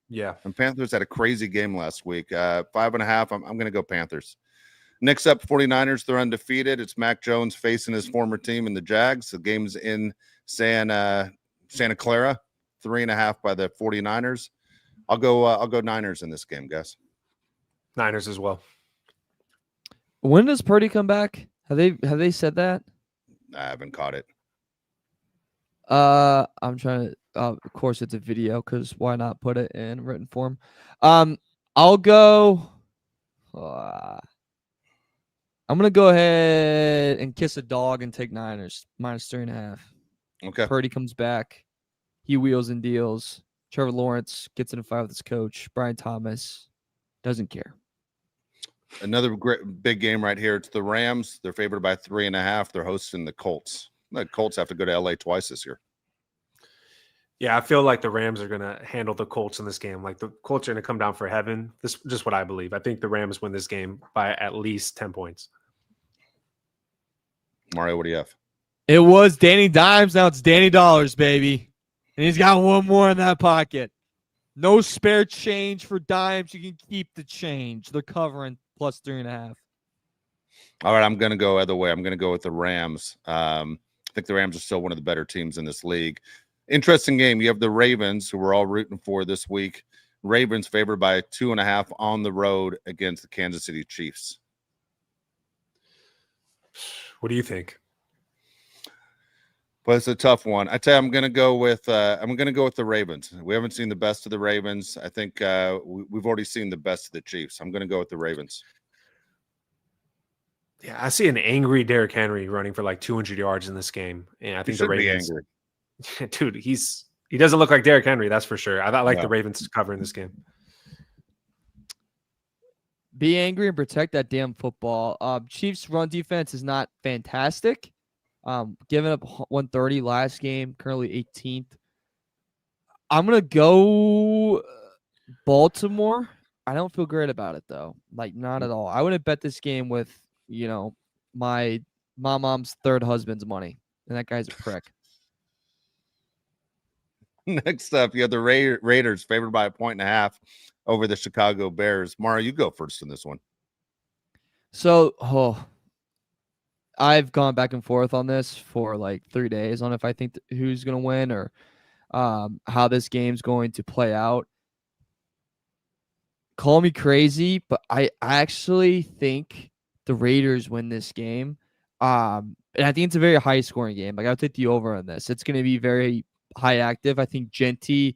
Yeah, and Panthers had a crazy game last week. 5.5. I'm going to go Panthers. Next up, 49ers. They're undefeated. It's Mac Jones facing his former team in the Jags. The game's in Santa Clara. 3.5 by the 49ers. I'll go Niners in this game, guys. Niners as well. When does Purdy come back? Have they said that? I haven't caught it. I'm trying to. Of course, it's a video because why not put it in written form? I'll go. I'm gonna go ahead and kiss a dog and take Niners -3.5. Okay. Purdy comes back. He wheels and deals. Trevor Lawrence gets in a fight with his coach. Brian Thomas doesn't care. Another great big game right here. It's the Rams. They're favored by 3.5. They're hosting the Colts. The Colts have to go to LA twice this year. Yeah, I feel like the Rams are going to handle the Colts in this game. Like the Colts are going to come down for heaven. This is just what I believe. I think the Rams win this game by at least 10 points. Mario, what do you have? It was Danny Dimes. Now it's Danny Dollars, baby. And he's got one more in that pocket. No spare change for Dimes. You can keep the change. They're covering plus 3.5. All right, I'm going to go other way. I'm going to go with the Rams. I think the Rams are still one of the better teams in this league. Interesting game. You have the Ravens, who we're all rooting for this week. Ravens favored by 2.5 on the road against the Kansas City Chiefs. What do you think? But it's a tough one. I tell you, I'm going to go with the Ravens. We haven't seen the best of the Ravens. I think we've already seen the best of the Chiefs. I'm going to go with the Ravens. Yeah, I see an angry Derrick Henry running for like 200 yards in this game, and I think the Ravens. Angry. Dude, he doesn't look like Derrick Henry, that's for sure. I like the Ravens to cover in this game. Be angry and protect that damn football. Chiefs run defense is not fantastic. Giving up 130 last game, currently 18th. I'm gonna go Baltimore. I don't feel great about it though. Like not at all. I wouldn't bet this game with, my mom's third husband's money. And that guy's a prick. Next up, you have the Raiders favored by 1.5 over the Chicago Bears. Mara, you go first in this one. So, I've gone back and forth on this for like 3 days on if I think who's going to win or how this game's going to play out. Call me crazy, but I actually think the Raiders win this game. And I think it's a very high scoring game. Like I'll take the over on this. It's going to be very high active. I think Genty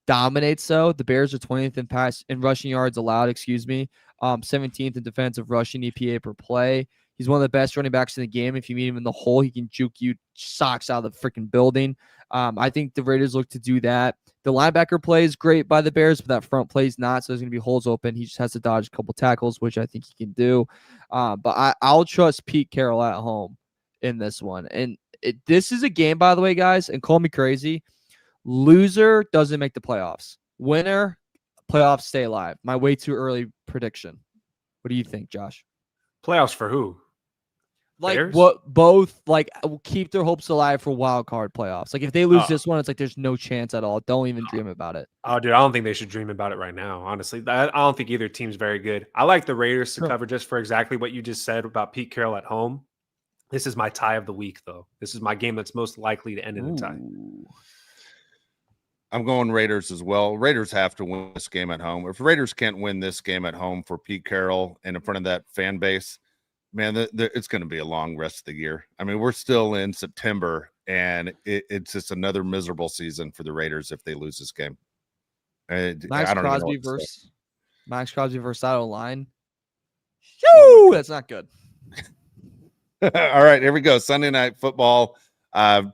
dominates though. The Bears are 20th in rushing yards allowed, 17th in defensive rushing EPA per play. He's one of the best running backs in the game. If you meet him in the hole, he can juke you socks out of the freaking building. I think the Raiders look to do that. The linebacker play is great by the Bears, but that front play is not, so there's going to be holes open. He just has to dodge a couple tackles, which I think he can do. But I'll trust Pete Carroll at home in this one. And this is a game, by the way, guys, and call me crazy. Loser doesn't make the playoffs. Winner, playoffs stay alive. My way too early prediction. What do you think, Josh? Playoffs for who? Like Bears? what? Both like will keep their hopes alive for wild card playoffs. Like if they lose this one, it's like there's no chance at all. Don't even dream about it. Oh, dude, I don't think they should dream about it right now. Honestly, I don't think either team's very good. I like the Raiders to cover just for exactly what you just said about Pete Carroll at home. This is my tie of the week, though. This is my game that's most likely to end in a tie. I'm going Raiders as well. Raiders have to win this game at home. If Raiders can't win this game at home for Pete Carroll and in front of that fan base, man, it's going to be a long rest of the year. I mean, we're still in September, and it's just another miserable season for the Raiders if they lose this game. Max Crosby versus that line. Shoo! That's not good. All right, here we go. Sunday Night Football.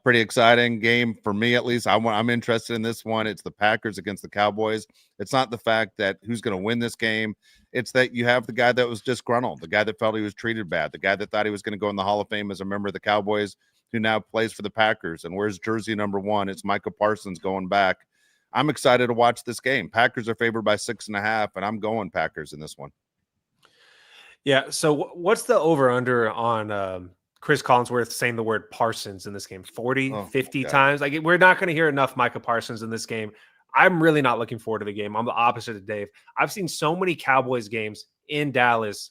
Pretty exciting game for me, at least. I'm interested in this one. It's the Packers against the Cowboys. It's not the fact that who's going to win this game. It's that you have the guy that was disgruntled, the guy that felt he was treated bad, the guy that thought he was going to go in the Hall of Fame as a member of the Cowboys, who now plays for the Packers and wears jersey number 1. It's Micah Parsons going back. I'm excited to watch this game. Packers are favored by 6.5, and I'm going Packers in this one. Yeah. So what's the over-under on Chris Collinsworth saying the word Parsons in this game? 40, 50 times? Like we're not going to hear enough Micah Parsons in this game. I'm really not looking forward to the game. I'm the opposite of Dave. I've seen so many Cowboys games in Dallas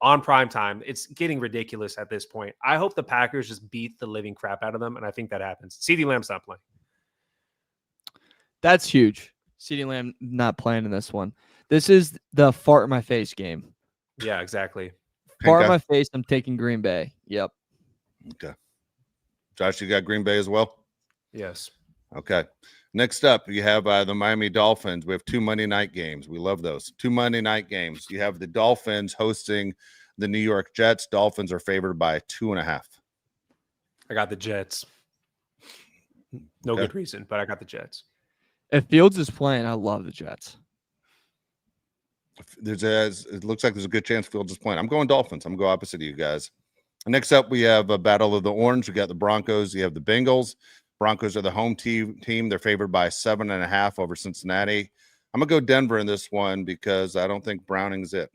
on primetime. It's getting ridiculous at this point. I hope the Packers just beat the living crap out of them, and I think that happens. CeeDee Lamb's not playing. That's huge. CeeDee Lamb not playing in this one. This is the fart in my face game. Yeah, exactly. Fart in my face, I'm taking Green Bay. Yep. Okay. Josh, you got Green Bay as well? Yes. Okay. Next up, you have the Miami Dolphins. We have 2 Monday night games. We love those. 2 Monday night games. You have the Dolphins hosting the New York Jets. Dolphins are favored by 2.5. I got the Jets. No good reason, but I got the Jets. If Fields is playing, I love the Jets. It looks like there's a good chance Fields is playing. I'm going Dolphins. I'm going to go opposite of you guys. Next up, we have a Battle of the Orange. We got the Broncos. You have the Bengals. Broncos are the home team. They're favored by 7.5 over Cincinnati. I'm going to go Denver in this one because I don't think Browning's it.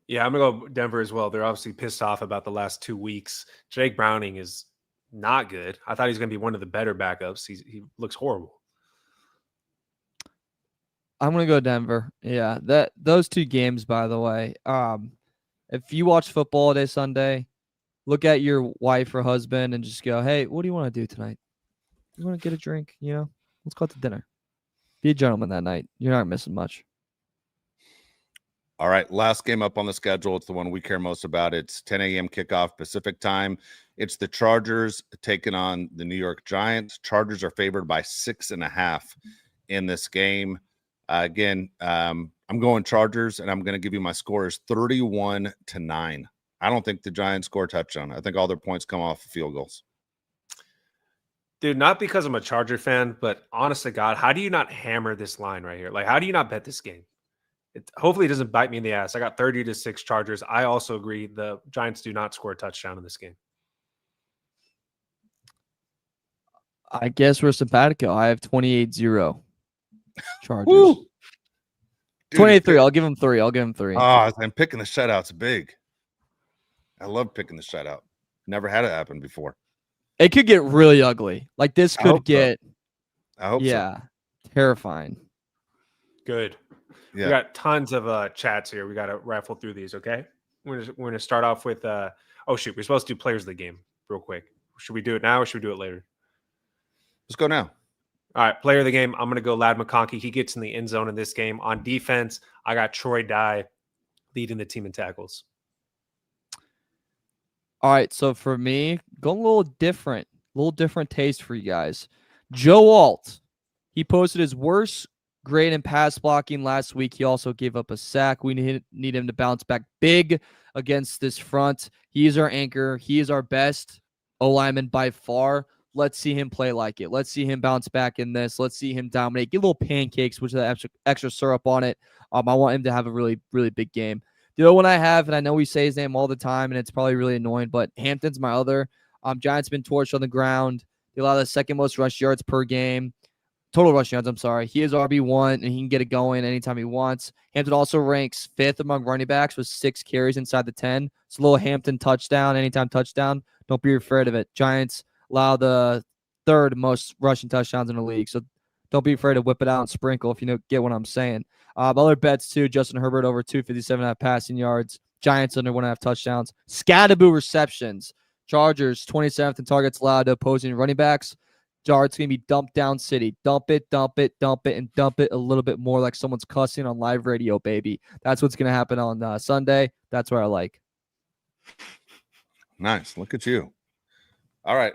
Yeah, I'm going to go Denver as well. They're obviously pissed off about the last 2 weeks. Jake Browning is not good. I thought he was going to be one of the better backups. He looks horrible. I'm gonna go Denver. Yeah, those 2 games, by the way. If you watch football all day Sunday, look at your wife or husband and just go, "Hey, what do you want to do tonight? You want to get a drink? You know, let's go out to dinner. Be a gentleman that night. You're not missing much." All right, last game up on the schedule. It's the one we care most about. It's 10 a.m. kickoff Pacific time. It's the Chargers taking on the New York Giants. Chargers are favored by 6.5 in this game. Again, I'm going Chargers, and I'm going to give you my score is 31-9. I don't think the Giants score a touchdown. I think all their points come off of field goals. Dude, not because I'm a Charger fan, but honest to God, how do you not hammer this line right here? Like, how do you not bet this game? Hopefully it doesn't bite me in the ass. I got 30-6 Chargers. I also agree the Giants do not score a touchdown in this game. I guess we're simpatico. I have 28-0 Chargers. Woo! 28-3. I'll give him 3. I'll give him 3. I'm picking the shutout's big. I love picking the shutout. Never had it happen before. It could get really ugly. Like this could get. I hope so. Terrifying. Good. Yeah. We got tons of chats here. We got to raffle through these, okay? We're going to start off with oh shoot, we're supposed to do players of the game real quick. Should we do it now or should we do it later? Let's go now. All right, player of the game. I'm going to go Ladd McConkey. He gets in the end zone in this game. On defense, I got Troy Dye leading the team in tackles. All right, so for me, going a little different taste for you guys. Joe Alt, he posted his worst grade in pass blocking last week. He also gave up a sack. We need him to bounce back big against this front. He is our anchor. He is our best O-lineman by far. Let's see him play like it. Let's see him bounce back in this. Let's see him dominate. Get little pancakes, which has extra syrup on it. I want him to have a really, really big game. The other one I have, and I know we say his name all the time, and it's probably really annoying, but Hampton's my other. Giants been torched on the ground. They allow the second most rush yards per game. Total rush yards, I'm sorry. He is RB1, and he can get it going anytime he wants. Hampton also ranks 5th among running backs with 6 carries inside the 10. It's a little Hampton touchdown, anytime touchdown. Don't be afraid of it. Giants allow the 3rd most rushing touchdowns in the league, so don't be afraid to whip it out and sprinkle if you get what I'm saying. Other bets, too. Justin Herbert over 257.5 passing yards. Giants under 1.5 touchdowns. Scatterboo receptions. Chargers 27th in targets allowed to opposing running backs. Darts going to be dumped down city. Dump it, and dump it a little bit more like someone's cussing on live radio, baby. That's what's going to happen on Sunday. That's what I like. Nice. Look at you. All right.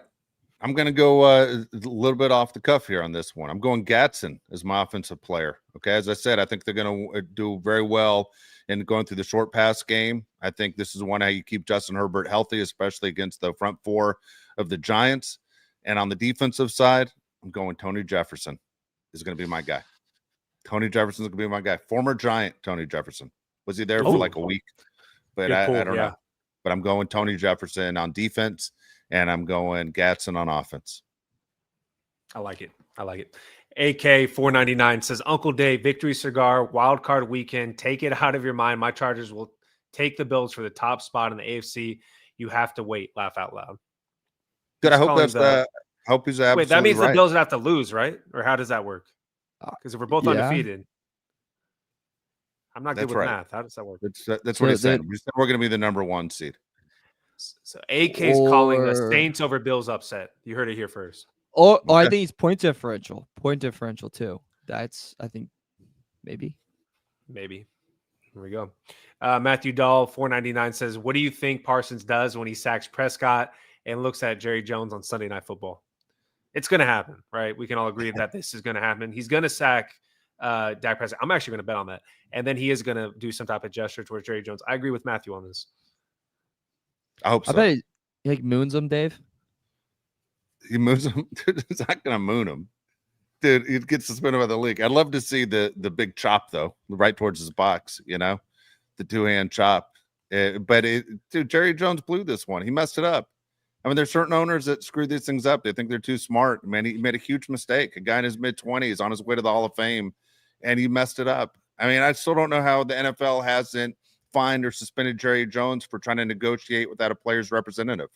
I'm going to go a little bit off the cuff here on this one. I'm going Gatson as my offensive player. Okay. As I said, I think they're going to do very well in going through the short pass game. I think this is one how you keep Justin Herbert healthy, especially against the front 4 of the Giants. And on the defensive side, I'm going Tony Jefferson is going to be my guy. Tony Jefferson is going to be my guy. Former Giant Tony Jefferson. Was he there for like a week? But I don't know. But I'm going Tony Jefferson on defense, and I'm going Gatson on offense. I like it. AK 499 says, Uncle Dave, victory cigar, wild card weekend. Take it out of your mind. My Chargers will take the Bills for the top spot in the AFC. You have to wait. Laugh out loud. Good. I hope that's hope he's absolutely wait. That means right. The Bills have to lose, right? Or how does that work? Because if we're both undefeated, I'm not good with math. How does that work? That's what he said. We said we're going to be the number 1 seed. So AK is calling the Saints over Bills upset. You heard it here first. Oh, I think he's point differential too. That's, I think, maybe. Here we go. Matthew Dahl 499 says, what do you think Parsons does when he sacks Prescott and looks at Jerry Jones on Sunday Night Football? It's going to happen, right? We can all agree that this is going to happen. He's going to sack Dak Prescott. I'm actually going to bet on that. And then he is going to do some type of gesture towards Jerry Jones. I agree with Matthew on this. I hope so. I bet he moons him, Dave. He moves him. Dude, he's not going to moon him. Dude, he gets suspended by the league. I'd love to see the big chop, though, right towards his box, the 2-hand chop. But Jerry Jones blew this one. He messed it up. I mean, there's certain owners that screw these things up. They think they're too smart. Man, he made a huge mistake. A guy in his mid-20s on his way to the Hall of Fame, and he messed it up. I mean, I still don't know how the NFL hasn't fined or suspended Jerry Jones for trying to negotiate without a player's representative.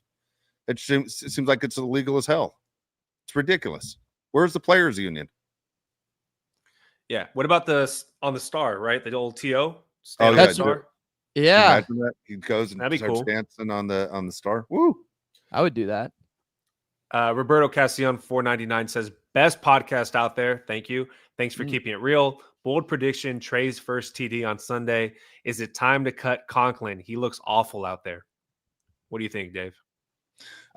It seems like it's illegal as hell. It's ridiculous. Where's the players' union? Yeah. What about on the Star, right? The old TO? Oh, Stand yeah, on the Star? Can you Yeah, imagine that? He goes and That'd be starts cool. dancing on the Star. Woo! I would do that. Roberto Castellon 499 says, best podcast out there. Thank you. Thanks for keeping it real. Bold prediction, Trey's first TD on Sunday. Is it time to cut Conklin? He looks awful out there. What do you think, Dave?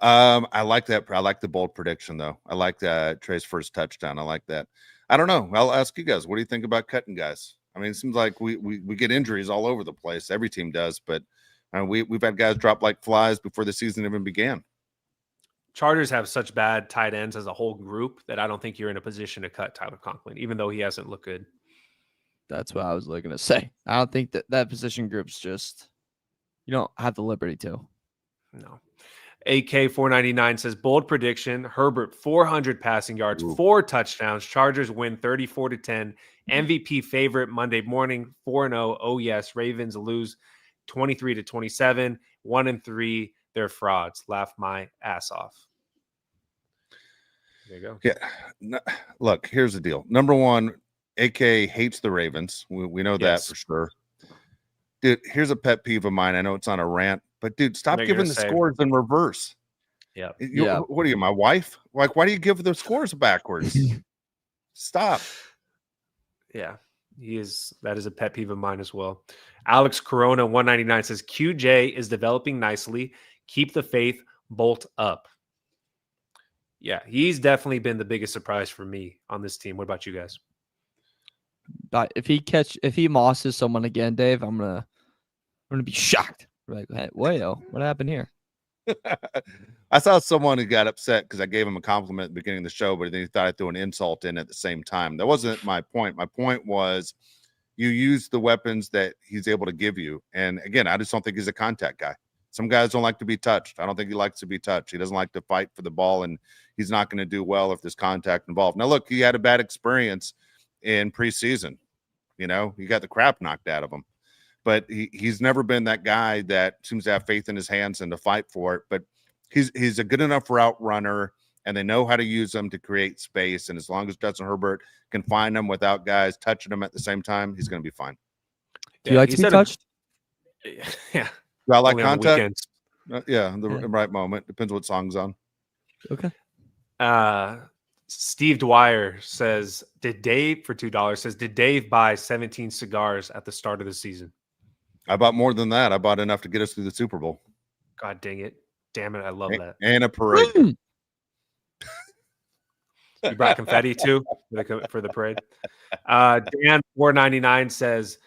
I like that. I like the bold prediction, though. I like Trey's first touchdown. I like that. I don't know. I'll ask you guys. What do you think about cutting guys? I mean, it seems like we get injuries all over the place. Every team does, but we've had guys drop like flies before the season even began. Chargers have such bad tight ends as a whole group that I don't think you're in a position to cut Tyler Conklin, even though he hasn't looked good. That's what I was looking to say. I don't think that position group's just, you don't have the liberty to. No. AK 499 says, bold prediction, Herbert 400 passing yards, Ooh. 4 touchdowns. Chargers win 34-10. MVP favorite Monday morning, 4-0. Oh yes, Ravens lose 23-27, 1-3. They're frauds. Laugh my ass off. There you go. Yeah. No, look, here's the deal. Number one, AK hates the Ravens. We know Yes. that for sure. Dude, here's a pet peeve of mine. I know it's on a rant, but dude, stop What are you giving gonna the say? scores in reverse. Yeah. Yeah. What are you, my wife? Like, why do you give the scores backwards? Stop. Yeah. That is a pet peeve of mine as well. Alex Corona 199 says, QJ is developing nicely. Keep the faith, bolt up. Yeah, he's definitely been the biggest surprise for me on this team. What about you guys? But if he mosses someone again, Dave, I'm gonna be shocked. Like, hey, whoa, what happened here? I saw someone who got upset because I gave him a compliment at the beginning of the show, but then he thought I threw an insult in at the same time. That wasn't my point. My point was you use the weapons that he's able to give you. And again, I just don't think he's a contact guy. Some guys don't like to be touched. I don't think he likes to be touched. He doesn't like to fight for the ball, and he's not going to do well if there's contact involved. Now, look, he had a bad experience in preseason. You know, he got the crap knocked out of him. But he's never been that guy that seems to have faith in his hands and to fight for it. But he's a good enough route runner, and they know how to use him to create space. And as long as Justin Herbert can find them without guys touching him at the same time, he's going to be fine. Do you like to be touched? Yeah. I like Only on the contact. weekends. The right moment. Depends what song's on. Okay. Steve Dwyer says, did Dave buy 17 cigars at the start of the season? I bought more than that. I bought enough to get us through the Super Bowl. God dang it. Damn it. I love that. And a parade. You brought confetti too for the parade. Dan 499 says,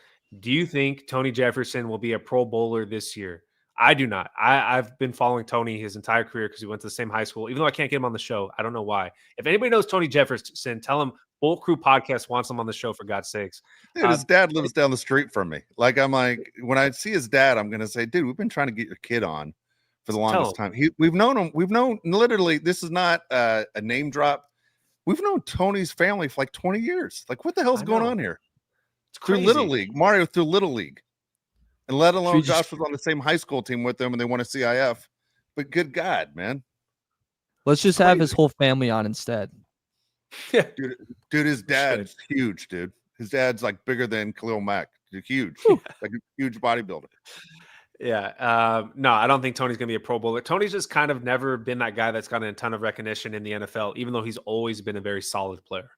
do you think Tony Jefferson will be a Pro Bowler this year? I do not. I've been following Tony his entire career because we went to the same high school. Even though I can't get him on the show, I don't know why. If anybody knows Tony Jefferson, tell him Bolt Crew Podcast wants him on the show, for God's sakes. Dude, his dad lives down the street from me. I'm like, when I see his dad, I'm going to say, dude, we've been trying to get your kid on for the longest time. We've known him. We've known, literally, this is not a name drop. We've known Tony's family for like 20 years. Like, what the hell's going on here? It's crazy. Through Little League, Mario through Little League. And let alone Josh was on the same high school team with them and they won a CIF. But good God, man. Let's just have his whole family on instead. Yeah. Dude, his dad's huge, dude. His dad's like bigger than Khalil Mack. He's huge. Like a huge bodybuilder. Yeah. No, I don't think Tony's going to be a Pro Bowler. Tony's just kind of never been that guy that's gotten a ton of recognition in the NFL, even though he's always been a very solid player.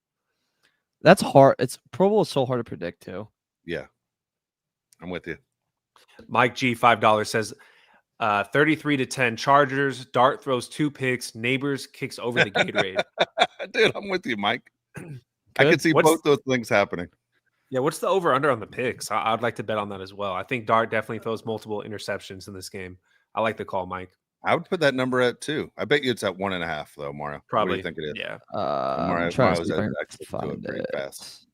That's hard. Pro Bowl is so hard to predict too. Yeah. I'm with you. Mike G $5 says 33-10 Chargers. Dart throws 2 picks. Neighbors kicks over the Gatorade. Dude, I'm with you, Mike. I can see both those things happening. Yeah, what's the over-under on the picks? I'd like to bet on that as well. I think Dart definitely throws multiple interceptions in this game. I like the call, Mike. I would put that number at 2. I bet you it's at 1.5 though, Mario. Probably. What do you think it is? Yeah. I'm trying to see if I can find it. Fast.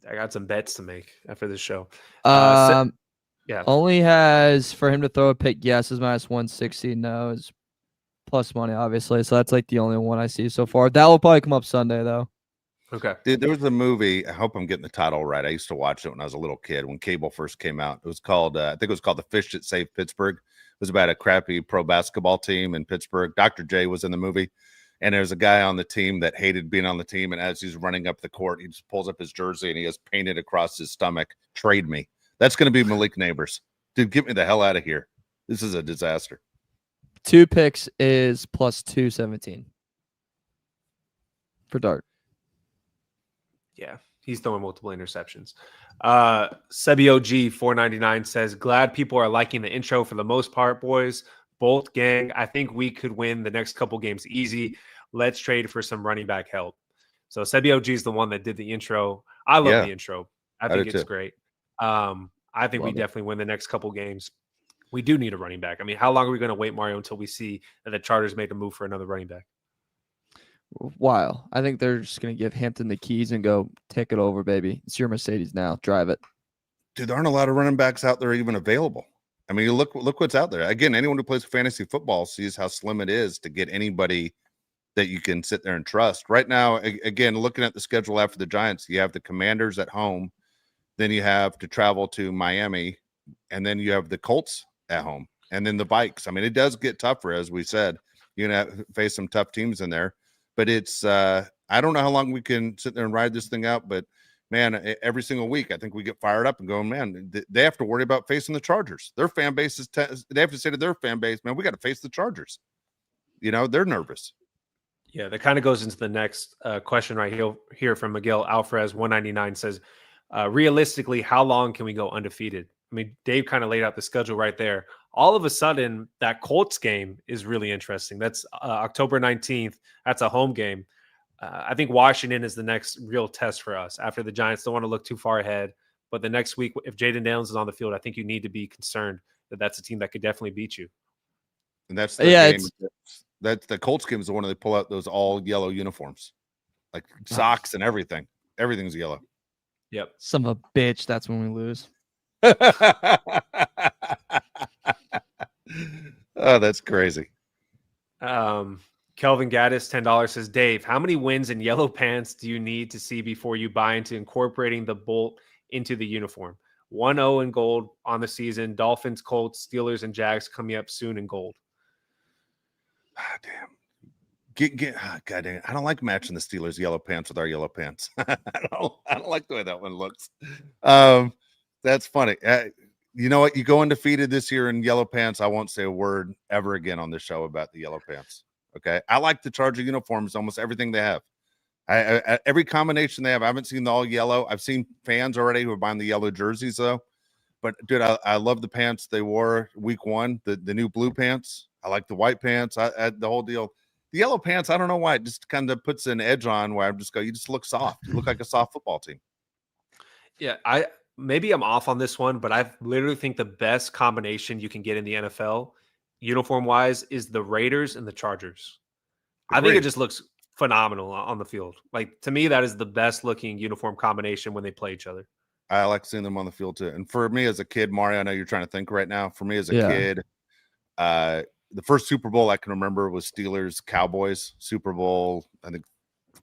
I got some bets to make after this show. Yeah. Only has for him to throw a pick. Yes, is -160. No, is plus money, obviously. So that's like the only one I see so far. That will probably come up Sunday though. Okay. Dude, there was a movie. I hope I'm getting the title right. I used to watch it when I was a little kid when cable first came out. It was called, I think it was called The Fish That Saved Pittsburgh. It was about a crappy pro basketball team in Pittsburgh. Dr. J was in the movie. And there's a guy on the team that hated being on the team. And as he's running up the court, he just pulls up his jersey and he has painted across his stomach, "Trade me." That's going to be Malik Neighbors. Dude, get me the hell out of here. This is a disaster. 2 picks is plus 217 for Dart. Yeah, he's throwing multiple interceptions. Sebio G 499 says, "Glad people are liking the intro for the most part, boys. Bolt gang. I think we could win the next couple games easy. Let's trade for some running back help." So Sebio G is the one that did the intro. I love the intro. I think it's great. I think we definitely win the next couple games. We do need a running back. I mean, how long are we going to wait, Mario, until we see that the Chargers made a move for another running back? While I think they're just going to give Hampton the keys and go, "Take it over, baby. It's your Mercedes now. Drive it." Dude, there aren't a lot of running backs out there even available. I mean, look what's out there. Again, anyone who plays fantasy football sees how slim it is to get anybody that you can sit there and trust. Right now, again, looking at the schedule after the Giants, you have the Commanders at home, then you have to travel to Miami, and then you have the Colts at home, and then the Vikes. I mean, it does get tougher, as we said. You're going to face some tough teams in there. But it's I don't know how long we can sit there and ride this thing out, but man, every single week I think we get fired up and going, man, they have to worry about facing the Chargers. Their fan base is they have to say to their fan base, man, we got to face the Chargers. You know, they're nervous. Yeah, that kind of goes into the next question right here from Miguel Alvarez 199 says, realistically, how long can we go undefeated? I mean, Dave kind of laid out the schedule right there. All of a sudden, that Colts game is really interesting. That's October 19th. That's a home game. I think Washington is the next real test for us after the Giants. Don't want to look too far ahead. But the next week, if Jaden Daniels is on the field, I think you need to be concerned that that's a team that could definitely beat you. And that's the game. That the Colts game is the one where they pull out those all yellow uniforms, like socks and everything. Everything's yellow. Yep. Son of a bitch. That's when we lose. Oh, that's crazy. Kelvin Gaddis, $10 says, "Dave, how many wins in yellow pants do you need to see before you buy into incorporating the Bolt into the uniform? 1-0 in gold on the season. Dolphins, Colts, Steelers, and Jags coming up soon in gold." Damn. God dang it. I don't like matching the Steelers yellow pants with our yellow pants. I don't like the way that one looks. That's funny. You know what? You go undefeated this year in yellow pants. I won't say a word ever again on this show about the yellow pants. Okay. I like the Charger uniforms, almost everything they have. Every combination they have. I haven't seen the all yellow. I've seen fans already who are buying the yellow jerseys though. But dude, I love the pants they wore week 1, the new blue pants. I like the white pants. The whole deal. The yellow pants, I don't know why. It just kind of puts an edge on where I'm just go, you just look soft. You look like a soft football team. Yeah, maybe I'm off on this one, but I literally think the best combination you can get in the NFL, uniform-wise, is the Raiders and the Chargers. Agreed. I think it just looks phenomenal on the field. Like, to me, that is the best-looking uniform combination when they play each other. I like seeing them on the field, too. And for me as a kid, Mario, I know you're trying to think right now. For me as a kid, the first Super Bowl I can remember was Steelers-Cowboys. Super Bowl, I think,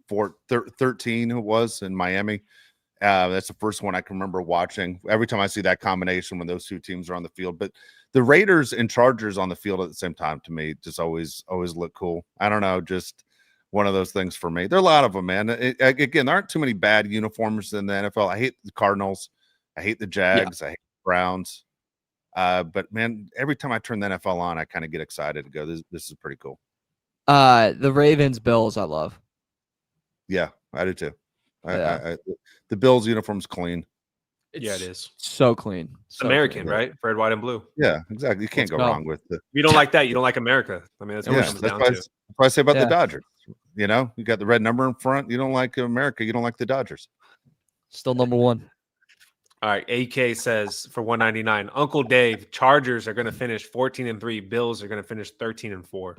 13 it was in Miami. That's the first one I can remember watching. Every time I see that combination when those two teams are on the field, but the Raiders and Chargers on the field at the same time to me just always look cool. I don't know, just one of those things for me. There are a lot of them, man. Again, there aren't too many bad uniforms in the NFL. I hate the Cardinals. I hate the Jags. I hate the Browns. But man, every time I turn the NFL on, I kind of get excited to go, this is pretty cool. The Ravens, Bills, I love. Yeah, I do too. The Bills uniform's clean. Yeah, it is. So clean. So American, clean. right? Red, white, and blue. Yeah, exactly. You can't go wrong with it. You don't like that. You don't like America. I mean, that's what it comes down to. That's what I say about the Dodgers. You know, you got the red number in front. You don't like America. You don't like the Dodgers. Still number one. All right. AK says for 199, Uncle Dave, Chargers are going to finish 14-3. Bills are going to finish 13-4.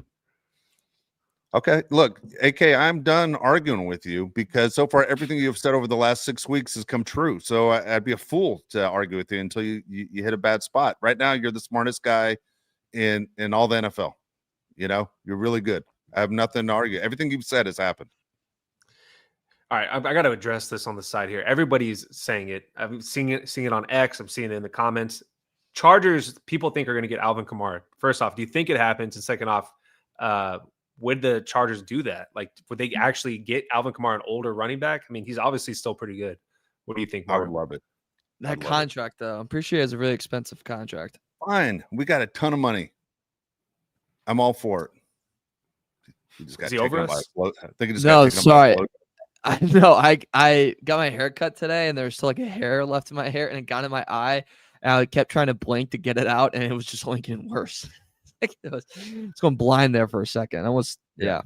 Okay, look, AK, I'm done arguing with you because so far everything you've said over the last 6 weeks has come true. So I'd be a fool to argue with you until you hit a bad spot. Right now, you're the smartest guy in all the NFL. You know, you're really good. I have nothing to argue. Everything you've said has happened. All right, I got to address this on the side here. Everybody's saying it. I'm seeing it on X. I'm seeing it in the comments. Chargers, people think are going to get Alvin Kamara. First off, do you think it happens? And second off, would the Chargers do that? Like, would they actually get Alvin Kamara, an older running back? I mean, he's obviously still pretty good. What do you think, I would Mark? love it. That contract, though, I'm pretty sure he has a really expensive contract. Fine. We got a ton of money. I'm all for it. He just got Is he taken over up by us? a float. I think he just No, got taken up by a sorry. float. I know. I got my hair cut today, and there's still like a hair left in my hair, and it got in my eye. And I kept trying to blink to get it out, and it was just only getting worse. It's going blind there for a second. I was, yeah.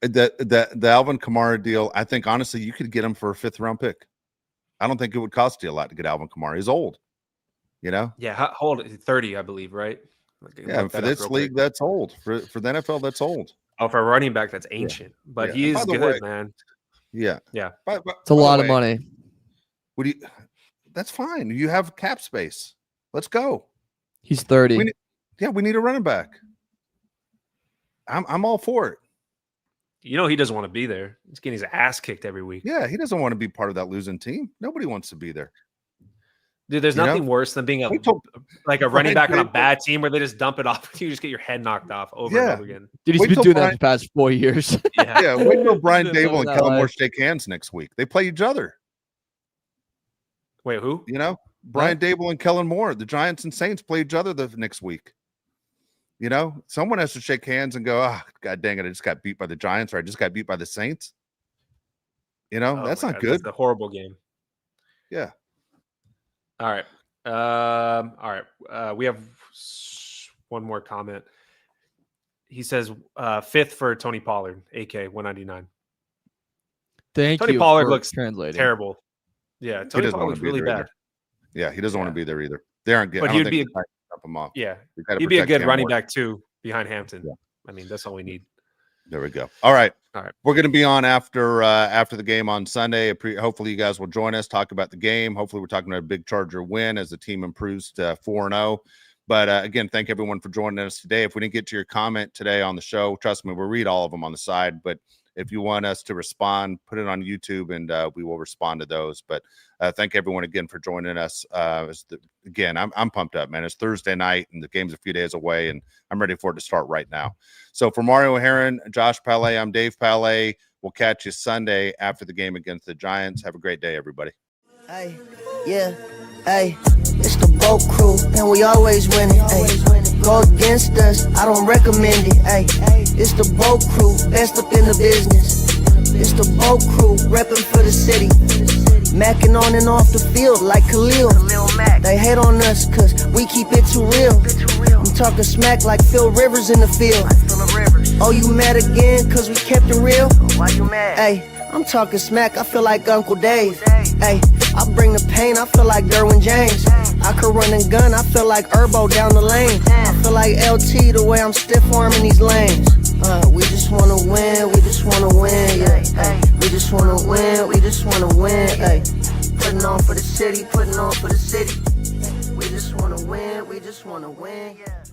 The Alvin Kamara deal, I think honestly, you could get him for a 5th round pick. I don't think it would cost you a lot to get Alvin Kamara. He's old, you know. Yeah, how old? 30, I believe, right? Yeah, for this league, that's old. For the NFL, that's old. Oh, for a running back, that's ancient. But he And by is the good, way- man. Yeah, Yeah. It's a lot of money. That's fine. You have cap space. Let's go. He's 30. We need a running back. I'm all for it. You know he doesn't want to be there. He's getting his ass kicked every week. Yeah, he doesn't want to be part of that losing team. Nobody wants to be there. Dude, there's You know? nothing worse than being a We told- like a running back on a Dable- bad team where they just dump it off. You just get your head knocked off over and Yeah. over again. Dude, he's Wait been till doing that Brian- for the past 4 years. Yeah. Yeah, wait till Brian He's been Dable and living that Kellen Moore life. shake hands next week. They play each other. Wait, who? You know, Brian Dable and Kellen Moore, the Giants and Saints play each other the next week. You know, someone has to shake hands and go, "Ah, God dang it, I just got beat by the Giants, or I just got beat by the Saints." You know, Oh that's my not God, good. That's a horrible game. Yeah. All right. All right. We have one more comment. He says 5th for Tony Pollard, AK 199. Thank Tony you Pollard for looks translating. Terrible. Yeah, Tony doesn't Pollard wanna looks be really there either. bad. Yeah, he doesn't want Yeah. to be there either. They aren't good. But I he don't would think be- the Titans dump him off. Yeah. We gotta He'd be a protect good Cam running Moore. back too behind Hampton. Yeah. I mean, that's all we need. There we go. All right. All right. We're going to be on after the game on Sunday. Hopefully you guys will join us, talk about the game. Hopefully we're talking about a big Charger win as the team improves to 4-0. But again, thank everyone for joining us today. If we didn't get to your comment today on the show, trust me, we'll read all of them on the side. But if you want us to respond, put it on YouTube and we will respond to those. But thank everyone again for joining us. Again, I'm pumped up, man. It's Thursday night and the game's a few days away and I'm ready for it to start right now. So for Mario Heron, Josh Palais, I'm Dave Palais. We'll catch you Sunday after the game against the Giants. Have a great day, everybody. Hey, yeah, hey, it's the boat crew, and we always winning. Hey, go against us, I don't recommend it. Hey, it's the boat crew, best up in the business. It's the boat crew, repping for the city. Macking on and off the field like Khalil. They hate on us cause we keep it too real. I'm talking smack like Phil Rivers in the field. Oh, you mad again cause we kept it real? Why you mad? Hey, I'm talking smack, I feel like Uncle Dave. Hey, I bring the pain, I feel like Derwin James. I could run and gun, I feel like Herbo down the lane. I feel like LT the way I'm stiff arming these lanes. We just wanna win, we just wanna win, yeah. Hey, we just wanna win, we just wanna win, hey. Putting on for the city, putting on for the city. We just wanna win, we just wanna win, yeah.